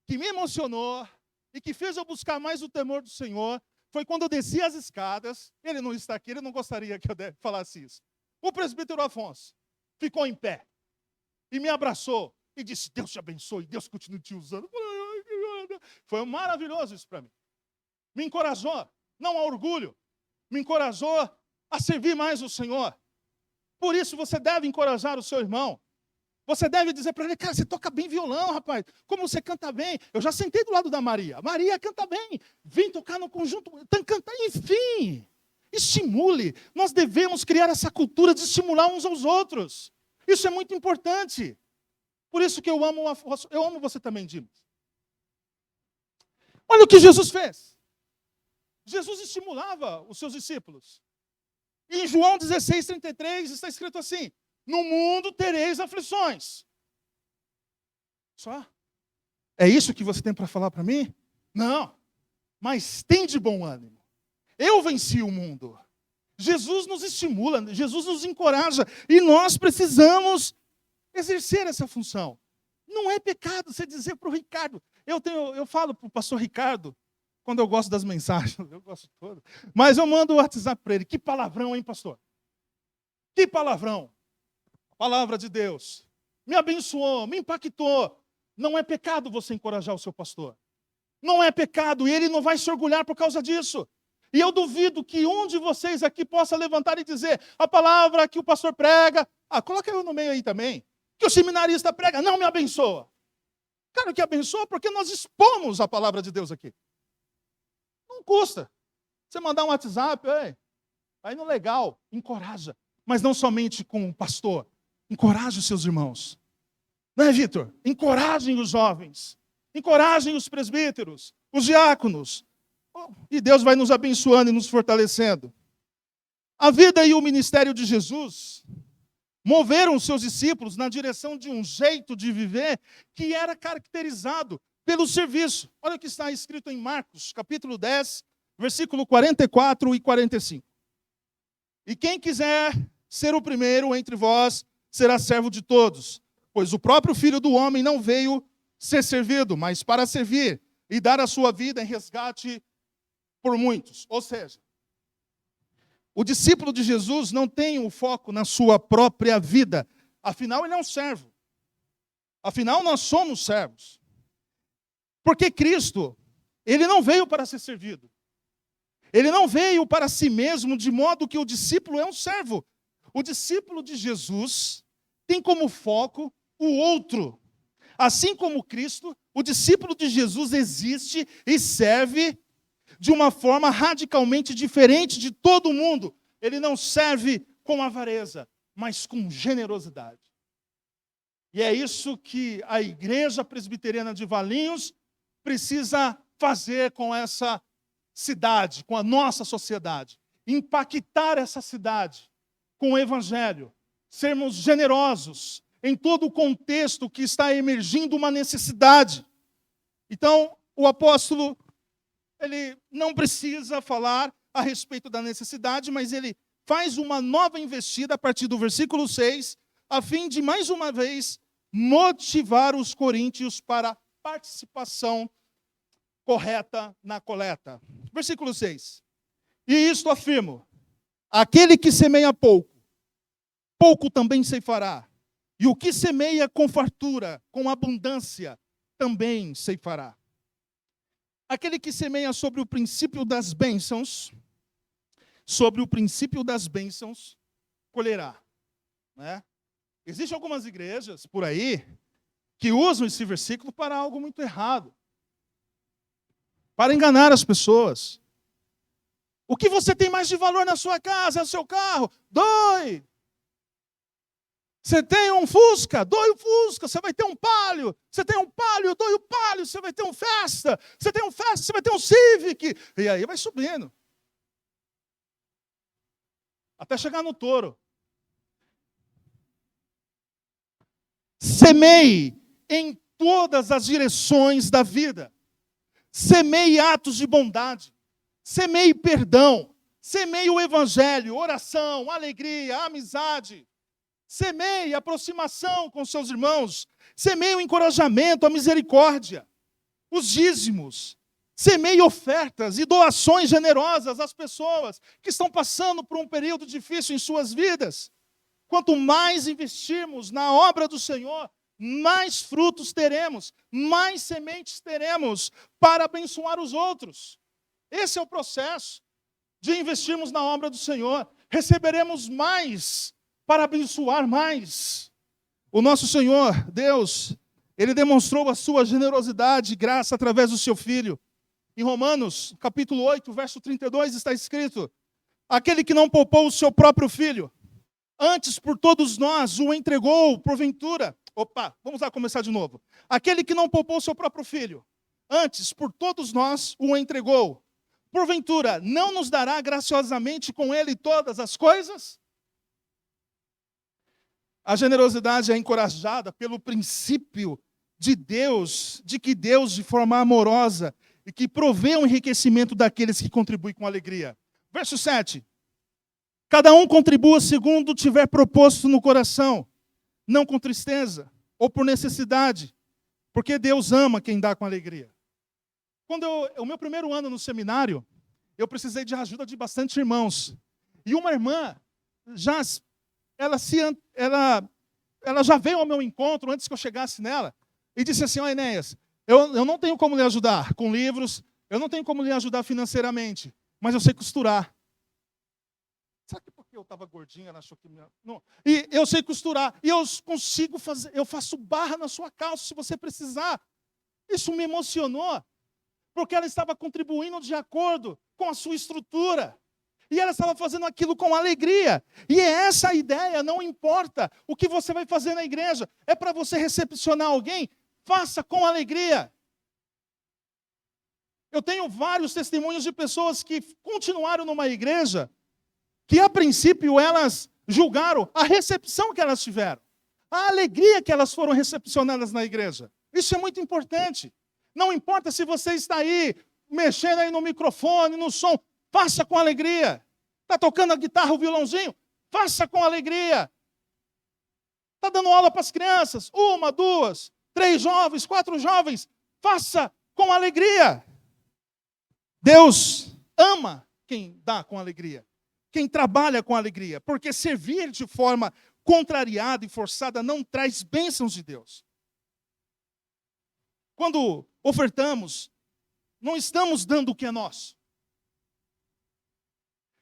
que me emocionou e que fez eu buscar mais o temor do Senhor, foi quando eu desci as escadas. Ele não está aqui, ele não gostaria que eu falasse isso. O presbítero Afonso ficou em pé e me abraçou e disse: Deus te abençoe, Deus continue te usando. Foi maravilhoso isso para mim. Me encorajou, não a orgulho, me encorajou a servir mais o Senhor. Por isso você deve encorajar o seu irmão. Você deve dizer para ele: cara, você toca bem violão, rapaz. Como você canta bem. Eu já sentei do lado da Maria. Maria canta bem. Vem tocar no conjunto. Cantar, enfim. Estimule. Nós devemos criar essa cultura de estimular uns aos outros. Isso é muito importante. Por isso que eu amo você também, Dimas. Olha o que Jesus fez. Jesus estimulava os seus discípulos. E em João 16:33 está escrito assim: no mundo tereis aflições. Só? É isso que você tem para falar para mim? Não. Mas tem de bom ânimo. Eu venci o mundo. Jesus nos estimula, Jesus nos encoraja. E nós precisamos exercer essa função. Não é pecado você dizer para o Ricardo. Eu falo para o pastor Ricardo, quando eu gosto das mensagens, eu gosto todo. Mas eu mando o WhatsApp para ele. Que palavrão, hein, pastor? Que palavrão. A palavra de Deus. Me abençoou, me impactou. Não é pecado você encorajar o seu pastor. Não é pecado, e ele não vai se orgulhar por causa disso. E eu duvido que um de vocês aqui possa levantar e dizer a palavra que o pastor prega. Coloca eu no meio aí também. Que o seminarista prega, não me abençoa. Claro que abençoa porque nós expomos a palavra de Deus aqui. Não custa. Você mandar um WhatsApp, aí no legal, encoraja. Mas não somente com o pastor. Encoraje os seus irmãos. Não é, Vitor? Encorajem os jovens. Encorajem os presbíteros, os diáconos. E Deus vai nos abençoando e nos fortalecendo. A vida e o ministério de Jesus moveram os seus discípulos na direção de um jeito de viver que era caracterizado pelo serviço. Olha o que está escrito em Marcos, capítulo 10, versículo 44 e 45. E quem quiser ser o primeiro entre vós, será servo de todos. Pois o próprio Filho do Homem não veio ser servido, mas para servir e dar a sua vida em resgate por muitos. Ou seja, o discípulo de Jesus não tem o foco na sua própria vida. Afinal, ele é um servo. Afinal, nós somos servos. Porque Cristo, ele não veio para ser servido. Ele não veio para si mesmo, de modo que o discípulo é um servo. O discípulo de Jesus tem como foco o outro. Assim como Cristo, o discípulo de Jesus existe e serve de uma forma radicalmente diferente de todo mundo. Ele não serve com avareza, mas com generosidade. E é isso que a Igreja Presbiteriana de Valinhos precisa fazer com essa cidade, com a nossa sociedade. Impactar essa cidade com o Evangelho. Sermos generosos em todo o contexto que está emergindo uma necessidade. Então, o apóstolo, ele não precisa falar a respeito da necessidade, mas ele faz uma nova investida a partir do versículo 6, a fim de, mais uma vez, motivar os coríntios para a participação correta na coleta. Versículo 6. E isto afirmo: aquele que semeia pouco, pouco também ceifará. E o que semeia com fartura, com abundância, também ceifará. Aquele que semeia sobre o princípio das bênçãos, colherá. Né? Existem algumas igrejas por aí que usam esse versículo para algo muito errado. Para enganar as pessoas. O que você tem mais de valor na sua casa, no seu carro? Doe! Você tem um Fusca? Doe o Fusca, você vai ter um Palio. Você tem um Palio? Doe o Palio, você vai ter um Festa. Você tem um Festa, você vai ter um Civic. E aí vai subindo. Até chegar no Toro. Semeie em todas as direções da vida. Semeie atos de bondade. Semeie perdão. Semeie o Evangelho, oração, alegria, amizade. Semeie a aproximação com seus irmãos. Semeie o encorajamento, a misericórdia. Os dízimos. Semeie ofertas e doações generosas às pessoas que estão passando por um período difícil em suas vidas. Quanto mais investirmos na obra do Senhor, mais frutos teremos, mais sementes teremos para abençoar os outros. Esse é o processo de investirmos na obra do Senhor. Receberemos mais para abençoar mais. O nosso Senhor, Deus, Ele demonstrou a sua generosidade e graça através do seu Filho. Em Romanos, capítulo 8, verso 32, está escrito: aquele que não poupou o seu próprio Filho, antes por todos nós o entregou, porventura. Vamos lá começar de novo. Aquele que não poupou o seu próprio Filho, antes por todos nós o entregou, porventura, não nos dará graciosamente com ele todas as coisas? A generosidade é encorajada pelo princípio de Deus, de que Deus, de forma amorosa, e que provê o enriquecimento daqueles que contribuem com alegria. Verso 7. Cada um contribua segundo tiver proposto no coração, não com tristeza ou por necessidade, porque Deus ama quem dá com alegria. O meu primeiro ano no seminário, eu precisei de ajuda de bastante irmãos. E uma irmã, ela já veio ao meu encontro antes que eu chegasse nela, e disse assim: ó, Enéas, eu não tenho como lhe ajudar com livros, eu não tenho como lhe ajudar financeiramente, mas eu sei costurar. Sabe porque eu estava gordinha, ela achou que... Não. E eu sei costurar, e eu consigo fazer, eu faço barra na sua calça se você precisar. Isso me emocionou, porque ela estava contribuindo de acordo com a sua estrutura. E ela estava fazendo aquilo com alegria. E é essa a ideia, não importa o que você vai fazer na igreja. É para você recepcionar alguém, faça com alegria. Eu tenho vários testemunhos de pessoas que continuaram numa igreja, que a princípio elas julgaram a recepção que elas tiveram, a alegria que elas foram recepcionadas na igreja. Isso é muito importante. Não importa se você está aí, mexendo aí no microfone, no som, faça com alegria. Está tocando a guitarra, o violãozinho, faça com alegria. Está dando aula para as crianças, 1, 2, 3 jovens, 4 jovens, faça com alegria. Deus ama quem dá com alegria, quem trabalha com alegria, porque servir de forma contrariada e forçada não traz bênçãos de Deus. Quando ofertamos, não estamos dando o que é nosso.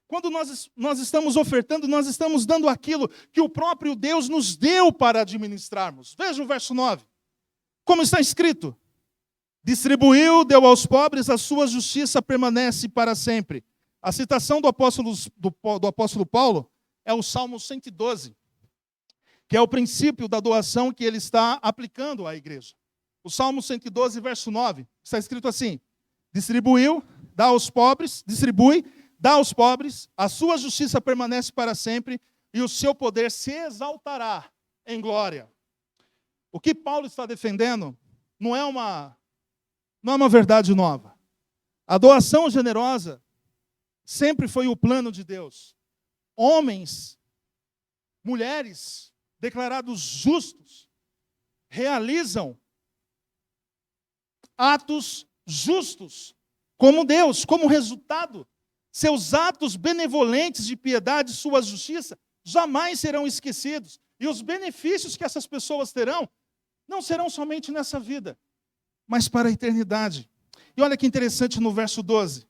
Quando nós estamos ofertando, nós estamos dando aquilo que o próprio Deus nos deu para administrarmos. Veja o verso 9. Como está escrito: distribuiu, deu aos pobres, a sua justiça permanece para sempre. A citação do apóstolo Paulo é o Salmo 112, que é o princípio da doação que ele está aplicando à igreja. O Salmo 112, verso 9, está escrito assim: distribui, dá aos pobres, a sua justiça permanece para sempre, e o seu poder se exaltará em glória. O que Paulo está defendendo não é uma verdade nova. A doação generosa sempre foi o plano de Deus. Homens, mulheres, declarados justos, realizam atos justos, como Deus, como resultado. Seus atos benevolentes de piedade, sua justiça, jamais serão esquecidos. E os benefícios que essas pessoas terão, não serão somente nessa vida, mas para a eternidade. E olha que interessante no verso 12.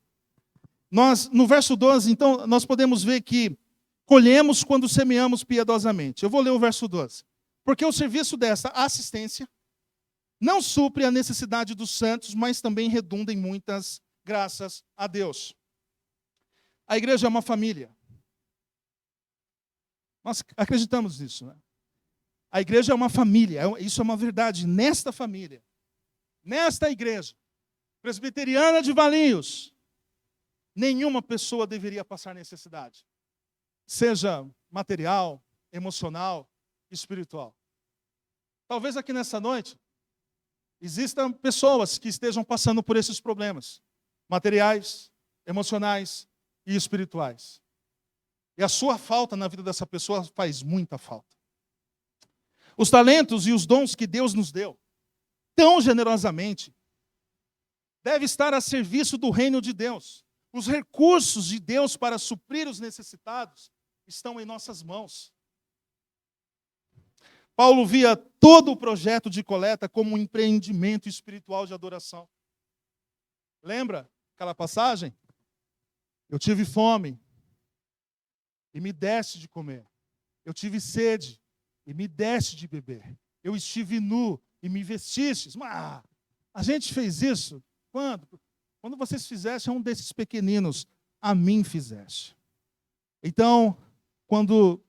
No verso 12, então, nós podemos ver que colhemos quando semeamos piedosamente. Eu vou ler o verso 12. Porque o serviço dessa assistência não supre a necessidade dos santos, mas também redunda em muitas graças a Deus. A igreja é uma família. Nós acreditamos nisso, né? A igreja é uma família, isso é uma verdade. Nesta família, nesta igreja presbiteriana de Valinhos, nenhuma pessoa deveria passar necessidade, seja material, emocional, espiritual. Talvez aqui nessa noite existam pessoas que estejam passando por esses problemas materiais, emocionais e espirituais. E a sua falta na vida dessa pessoa faz muita falta. Os talentos e os dons que Deus nos deu, tão generosamente, deve estar a serviço do reino de Deus. Os recursos de Deus para suprir os necessitados estão em nossas mãos. Paulo via todo o projeto de coleta como um empreendimento espiritual de adoração. Lembra aquela passagem? Eu tive fome e me deste de comer. Eu tive sede e me deste de beber. Eu estive nu e me vestistes. Mas a gente fez isso quando? Quando vocês fizessem a um desses pequeninos, a mim fizeste. Então, quando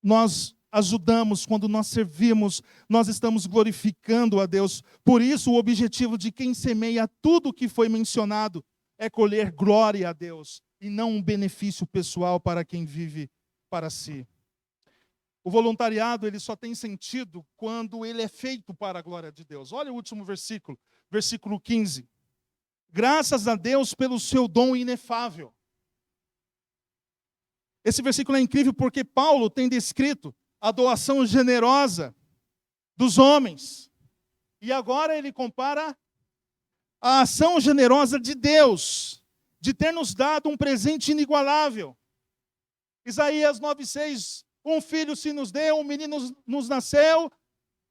nós ajudamos, quando nós servimos, nós estamos glorificando a Deus. Por isso, o objetivo de quem semeia tudo o que foi mencionado é colher glória a Deus e não um benefício pessoal para quem vive para si. O voluntariado, ele só tem sentido quando ele é feito para a glória de Deus. Olha o último versículo, versículo 15. Graças a Deus pelo seu dom inefável. Esse versículo é incrível porque Paulo tem descrito a doação generosa dos homens. E agora ele compara a ação generosa de Deus, de ter nos dado um presente inigualável. Isaías 9,6, um filho se nos deu, um menino nos nasceu,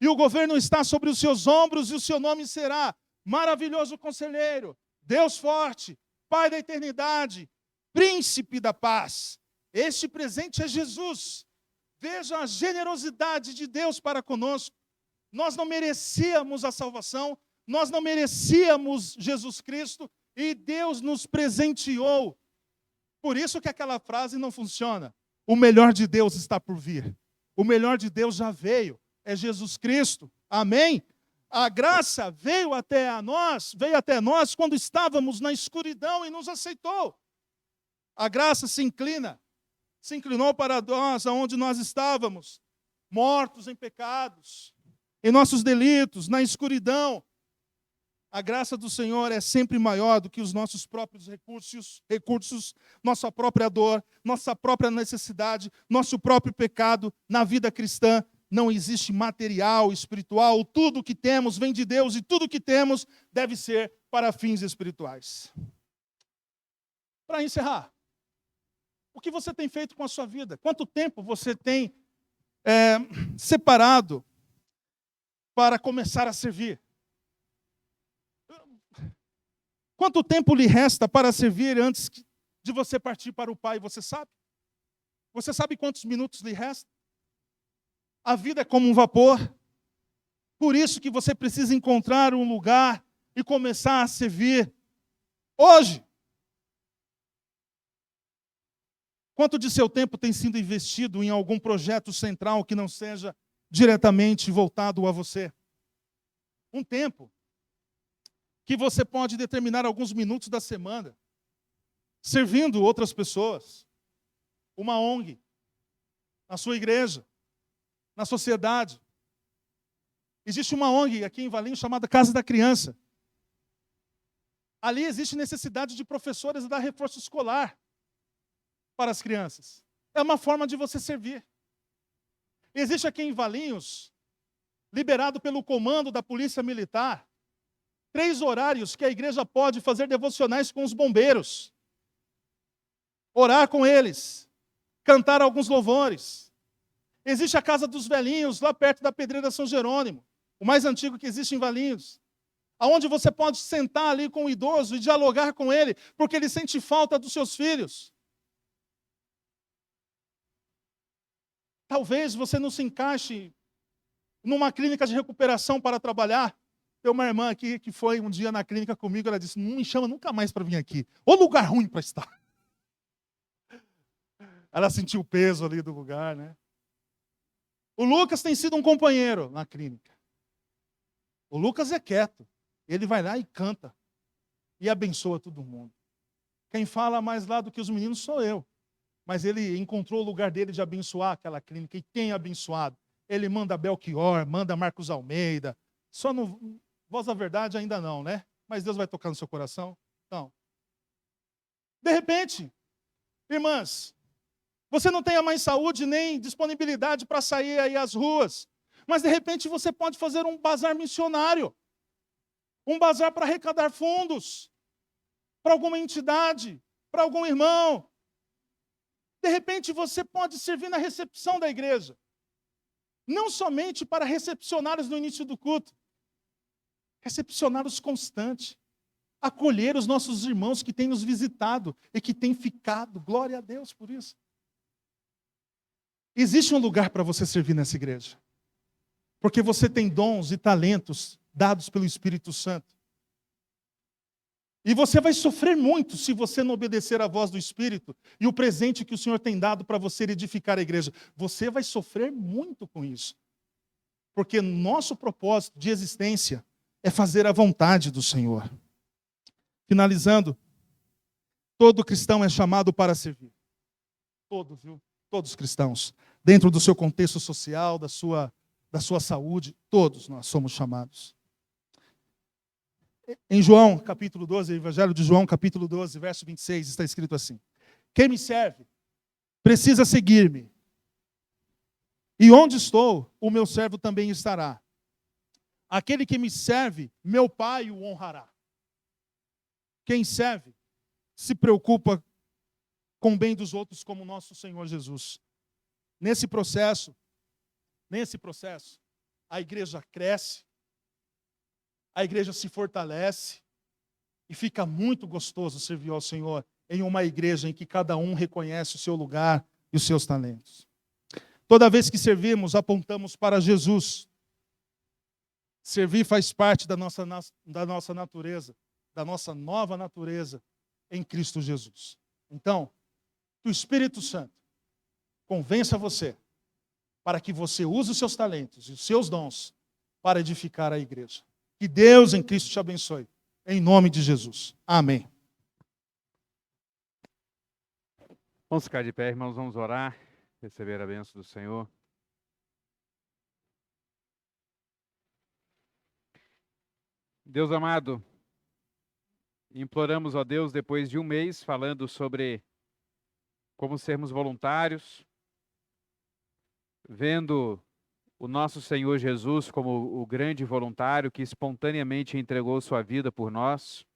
e o governo está sobre os seus ombros, e o seu nome será Maravilhoso Conselheiro, Deus Forte, Pai da Eternidade, Príncipe da Paz. Este presente é Jesus. Veja a generosidade de Deus para conosco. Nós não merecíamos a salvação, nós não merecíamos Jesus Cristo, e Deus nos presenteou. Por isso que aquela frase não funciona. O melhor de Deus está por vir. O melhor de Deus já veio. É Jesus Cristo. Amém? A graça veio até nós quando estávamos na escuridão e nos aceitou. A graça se inclinou para nós aonde nós estávamos, mortos em pecados, em nossos delitos, na escuridão. A graça do Senhor é sempre maior do que os nossos próprios recursos, nossa própria dor, nossa própria necessidade, nosso próprio pecado. Na vida cristã não existe material, espiritual. Tudo que temos vem de Deus e tudo que temos deve ser para fins espirituais. Para encerrar, o que você tem feito com a sua vida? Quanto tempo você tem separado para começar a servir? Quanto tempo lhe resta para servir antes de você partir para o Pai? Você sabe? Você sabe quantos minutos lhe restam? A vida é como um vapor. Por isso que você precisa encontrar um lugar e começar a servir hoje. Quanto de seu tempo tem sido investido em algum projeto central que não seja diretamente voltado a você? Um tempo que você pode determinar alguns minutos da semana, servindo outras pessoas, uma ONG, na sua igreja, na sociedade. Existe uma ONG aqui em Valinhos chamada Casa da Criança. Ali existe necessidade de professores dar reforço escolar para as crianças. É uma forma de você servir. Existe aqui em Valinhos, liberado pelo comando da Polícia Militar, 3 horários que a igreja pode fazer devocionais com os bombeiros. Orar com eles. Cantar alguns louvores. Existe a Casa dos Velhinhos, lá perto da Pedreira São Jerônimo. O mais antigo que existe em Valinhos. Onde você pode sentar ali com o idoso e dialogar com ele, porque ele sente falta dos seus filhos. Talvez você não se encaixe numa clínica de recuperação para trabalhar. Tem uma irmã aqui que foi um dia na clínica comigo, ela disse, não me chama nunca mais para vir aqui. Ô lugar ruim para estar. Ela sentiu o peso ali do lugar, né? O Lucas tem sido um companheiro na clínica. O Lucas é quieto. Ele vai lá e canta. E abençoa todo mundo. Quem fala mais lá do que os meninos sou eu. Mas ele encontrou o lugar dele de abençoar aquela clínica e tem abençoado. Ele manda Belchior, manda Marcos Almeida. Só no Voz da Verdade ainda não, né? Mas Deus vai tocar no seu coração. Então, de repente, irmãs, você não tenha mais saúde nem disponibilidade para sair aí às ruas. Mas de repente você pode fazer um bazar missionário. Um bazar para arrecadar fundos. Para alguma entidade, para algum irmão. De repente você pode servir na recepção da igreja. Não somente para recepcionários no início do culto. Recepcionários constantes. Acolher os nossos irmãos que têm nos visitado e que têm ficado. Glória a Deus por isso. Existe um lugar para você servir nessa igreja. Porque você tem dons e talentos dados pelo Espírito Santo. E você vai sofrer muito se você não obedecer à voz do Espírito e o presente que o Senhor tem dado para você edificar a igreja. Você vai sofrer muito com isso. Porque nosso propósito de existência é fazer a vontade do Senhor. Finalizando, Todo cristão é chamado para servir. Todos, viu? Todos os cristãos. Dentro do seu contexto social, da sua saúde, todos nós somos chamados. Em João, capítulo 12, Evangelho de João, capítulo 12, verso 26, está escrito assim: quem me serve precisa seguir-me. E onde estou, o meu servo também estará. Aquele que me serve, meu Pai o honrará. Quem serve se preocupa com o bem dos outros, como nosso Senhor Jesus. Nesse processo, a igreja cresce, a igreja se fortalece e fica muito gostoso servir ao Senhor em uma igreja em que cada um reconhece o seu lugar e os seus talentos. Toda vez que servimos, apontamos para Jesus. Servir faz parte da nossa natureza, da nossa nova natureza em Cristo Jesus. Então, que o Espírito Santo convença você para que você use os seus talentos e os seus dons para edificar a igreja. Que Deus em Cristo te abençoe. Em nome de Jesus. Amém. Vamos ficar de pé, irmãos, vamos orar, receber a bênção do Senhor. Deus amado, imploramos, ó Deus, depois de um mês falando sobre como sermos voluntários, vendo o nosso Senhor Jesus como o grande voluntário que espontaneamente entregou sua vida por nós.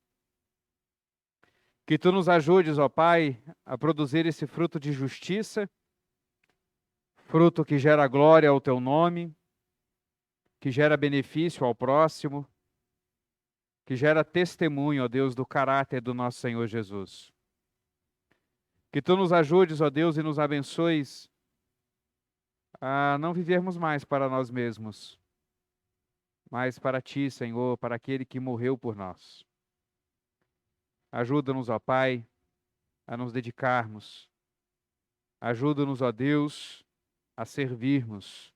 Que Tu nos ajudes, ó Pai, a produzir esse fruto de justiça, fruto que gera glória ao Teu nome, que gera benefício ao próximo, que gera testemunho, ó Deus, do caráter do nosso Senhor Jesus. Que Tu nos ajudes, ó Deus, e nos abençoes a não vivermos mais para nós mesmos, mas para Ti, Senhor, para aquele que morreu por nós. Ajuda-nos, ó Pai, a nos dedicarmos. Ajuda-nos, ó Deus, a servirmos.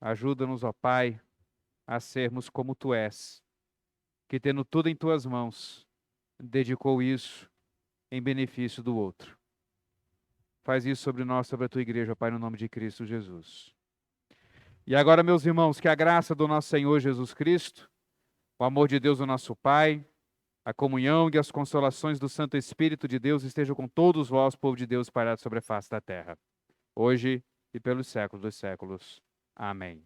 Ajuda-nos, ó Pai, a sermos como Tu és, que tendo tudo em Tuas mãos, dedicou isso em benefício do outro. Faz isso sobre nós, sobre a Tua igreja, Pai, no nome de Cristo Jesus. E agora, meus irmãos, que a graça do nosso Senhor Jesus Cristo, o amor de Deus, o nosso Pai, a comunhão e as consolações do Santo Espírito de Deus estejam com todos vós, povo de Deus, espalhado sobre a face da terra, hoje e pelos séculos dos séculos. Amém.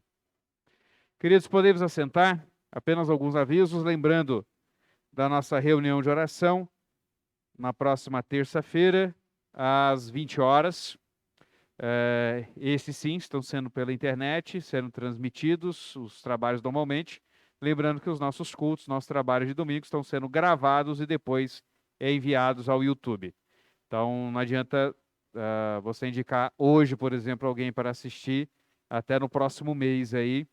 Queridos, podemos assentar? Apenas alguns avisos, lembrando da nossa reunião de oração, na próxima terça-feira, às 20 horas. Esses sim estão sendo pela internet, sendo transmitidos os trabalhos normalmente. Lembrando que os nossos cultos, nossos trabalhos de domingo estão sendo gravados e depois enviados ao YouTube. Então não adianta você indicar hoje, por exemplo, alguém para assistir, até no próximo mês aí.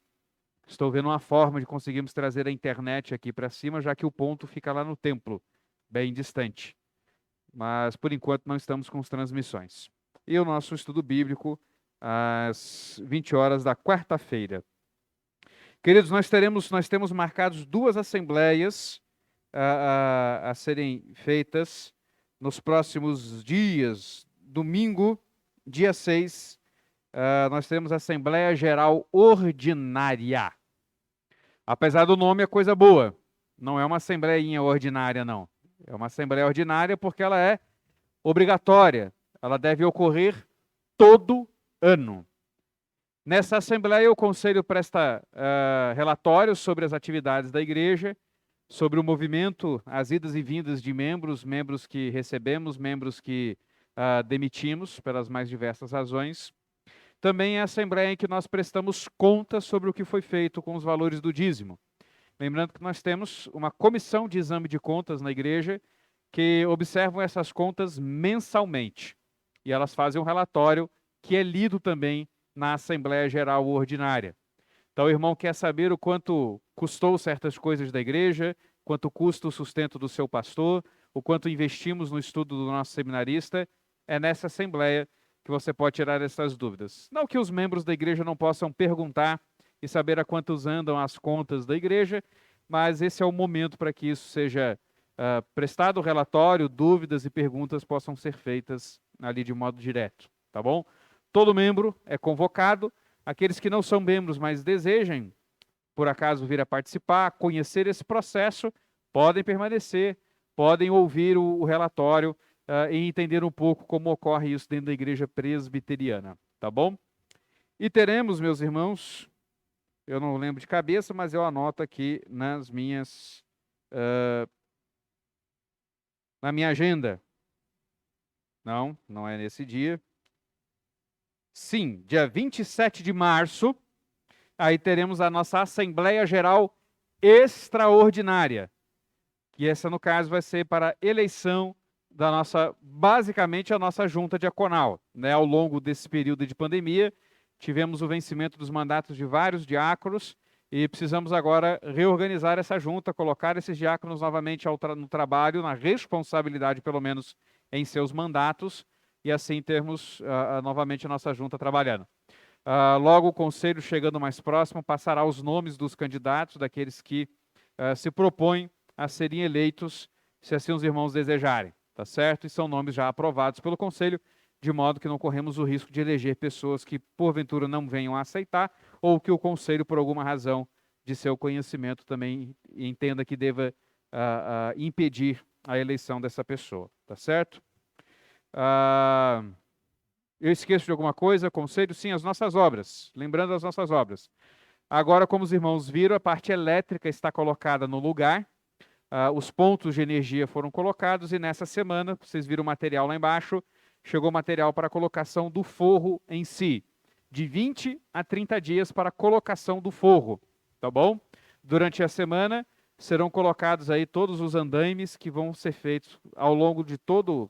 Estou vendo uma forma de conseguirmos trazer a internet aqui para cima, já que o ponto fica lá no templo, bem distante. Mas, por enquanto, não estamos com as transmissões. E o nosso estudo bíblico, às 20 horas da quarta-feira. Queridos, nós temos marcados 2 assembleias a serem feitas nos próximos dias. Domingo, dia 6, nós temos a Assembleia Geral Ordinária. Apesar do nome, é coisa boa. Não é uma assembleia ordinária, não. É uma assembleia ordinária porque ela é obrigatória. Ela deve ocorrer todo ano. Nessa assembleia, o conselho presta relatórios sobre as atividades da igreja, sobre o movimento, as idas e vindas de membros que recebemos, membros que demitimos pelas mais diversas razões. Também é a assembleia em que nós prestamos conta sobre o que foi feito com os valores do dízimo. Lembrando que nós temos uma comissão de exame de contas na igreja que observam essas contas mensalmente. E elas fazem um relatório que é lido também na Assembleia Geral Ordinária. Então o irmão quer saber o quanto custou certas coisas da igreja, quanto custa o sustento do seu pastor, o quanto investimos no estudo do nosso seminarista, é nessa Assembleia que você pode tirar essas dúvidas. Não que os membros da igreja não possam perguntar e saber a quantos andam as contas da igreja, mas esse é o momento para que isso seja prestado o relatório, dúvidas e perguntas possam ser feitas ali de modo direto, tá bom? Todo membro é convocado, aqueles que não são membros, mas desejem, por acaso, vir a participar, conhecer esse processo, podem permanecer, podem ouvir o relatório e entender um pouco como ocorre isso dentro da igreja presbiteriana, tá bom? E teremos, meus irmãos, eu não lembro de cabeça, mas eu anoto aqui nas minhas, na minha agenda. Não, não é nesse dia. Sim, dia 27 de março, aí teremos a nossa Assembleia Geral Extraordinária, que essa, no caso, vai ser para eleição da nossa, basicamente, a nossa junta diaconal, né? Ao longo desse período de pandemia, tivemos o vencimento dos mandatos de vários diáconos e precisamos agora reorganizar essa junta, colocar esses diáconos novamente no trabalho, na responsabilidade, pelo menos, em seus mandatos, e assim termos novamente a nossa junta trabalhando. Logo o conselho, chegando mais próximo, passará os nomes dos candidatos, daqueles que se propõem a serem eleitos, se assim os irmãos desejarem, tá certo? E são nomes já aprovados pelo conselho, de modo que não corremos o risco de eleger pessoas que porventura não venham a aceitar, ou que o conselho, por alguma razão de seu conhecimento, também entenda que deva impedir a eleição dessa pessoa, tá certo? Eu esqueço de alguma coisa? Conselho? Sim, as nossas obras. Lembrando as nossas obras. Agora, como os irmãos viram, a parte elétrica está colocada no lugar. Os pontos de energia foram colocados e nessa semana, vocês viram o material lá embaixo, chegou material para a colocação do forro em si. De 20 a 30 dias para a colocação do forro, tá bom? Durante a semana serão colocados aí todos os andaimes que vão ser feitos ao longo de todo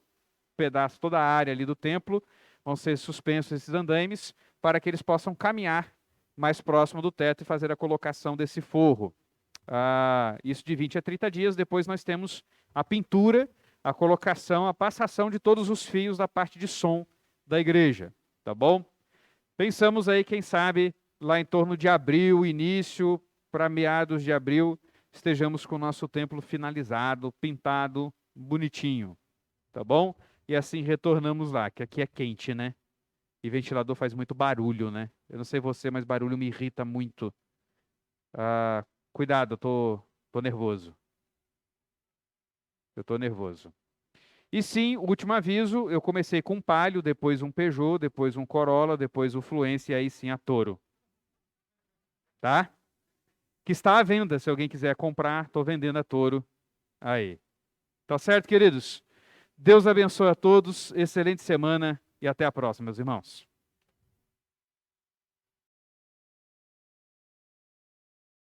pedaço, toda a área ali do templo, vão ser suspensos esses andaimes para que eles possam caminhar mais próximo do teto e fazer a colocação desse forro. Isso de 20 a 30 dias, depois nós temos a pintura, a colocação, a passação de todos os fios da parte de som da igreja, tá bom? Pensamos aí, quem sabe, lá em torno de abril, início, para meados de abril, estejamos com o nosso templo finalizado, pintado, bonitinho, tá bom? E assim retornamos lá, que aqui é quente, né? E ventilador faz muito barulho, né? Eu não sei você, mas barulho me irrita muito. Cuidado, eu tô nervoso. Eu tô nervoso. E sim, último aviso, eu comecei com um Palio, depois um Peugeot, depois um Corolla, depois o Fluence e aí sim a Toro. Tá? Que está à venda, se alguém quiser comprar, estou vendendo a Toro. Aí. Tá certo, queridos? Deus abençoe a todos, excelente semana e até a próxima, meus irmãos.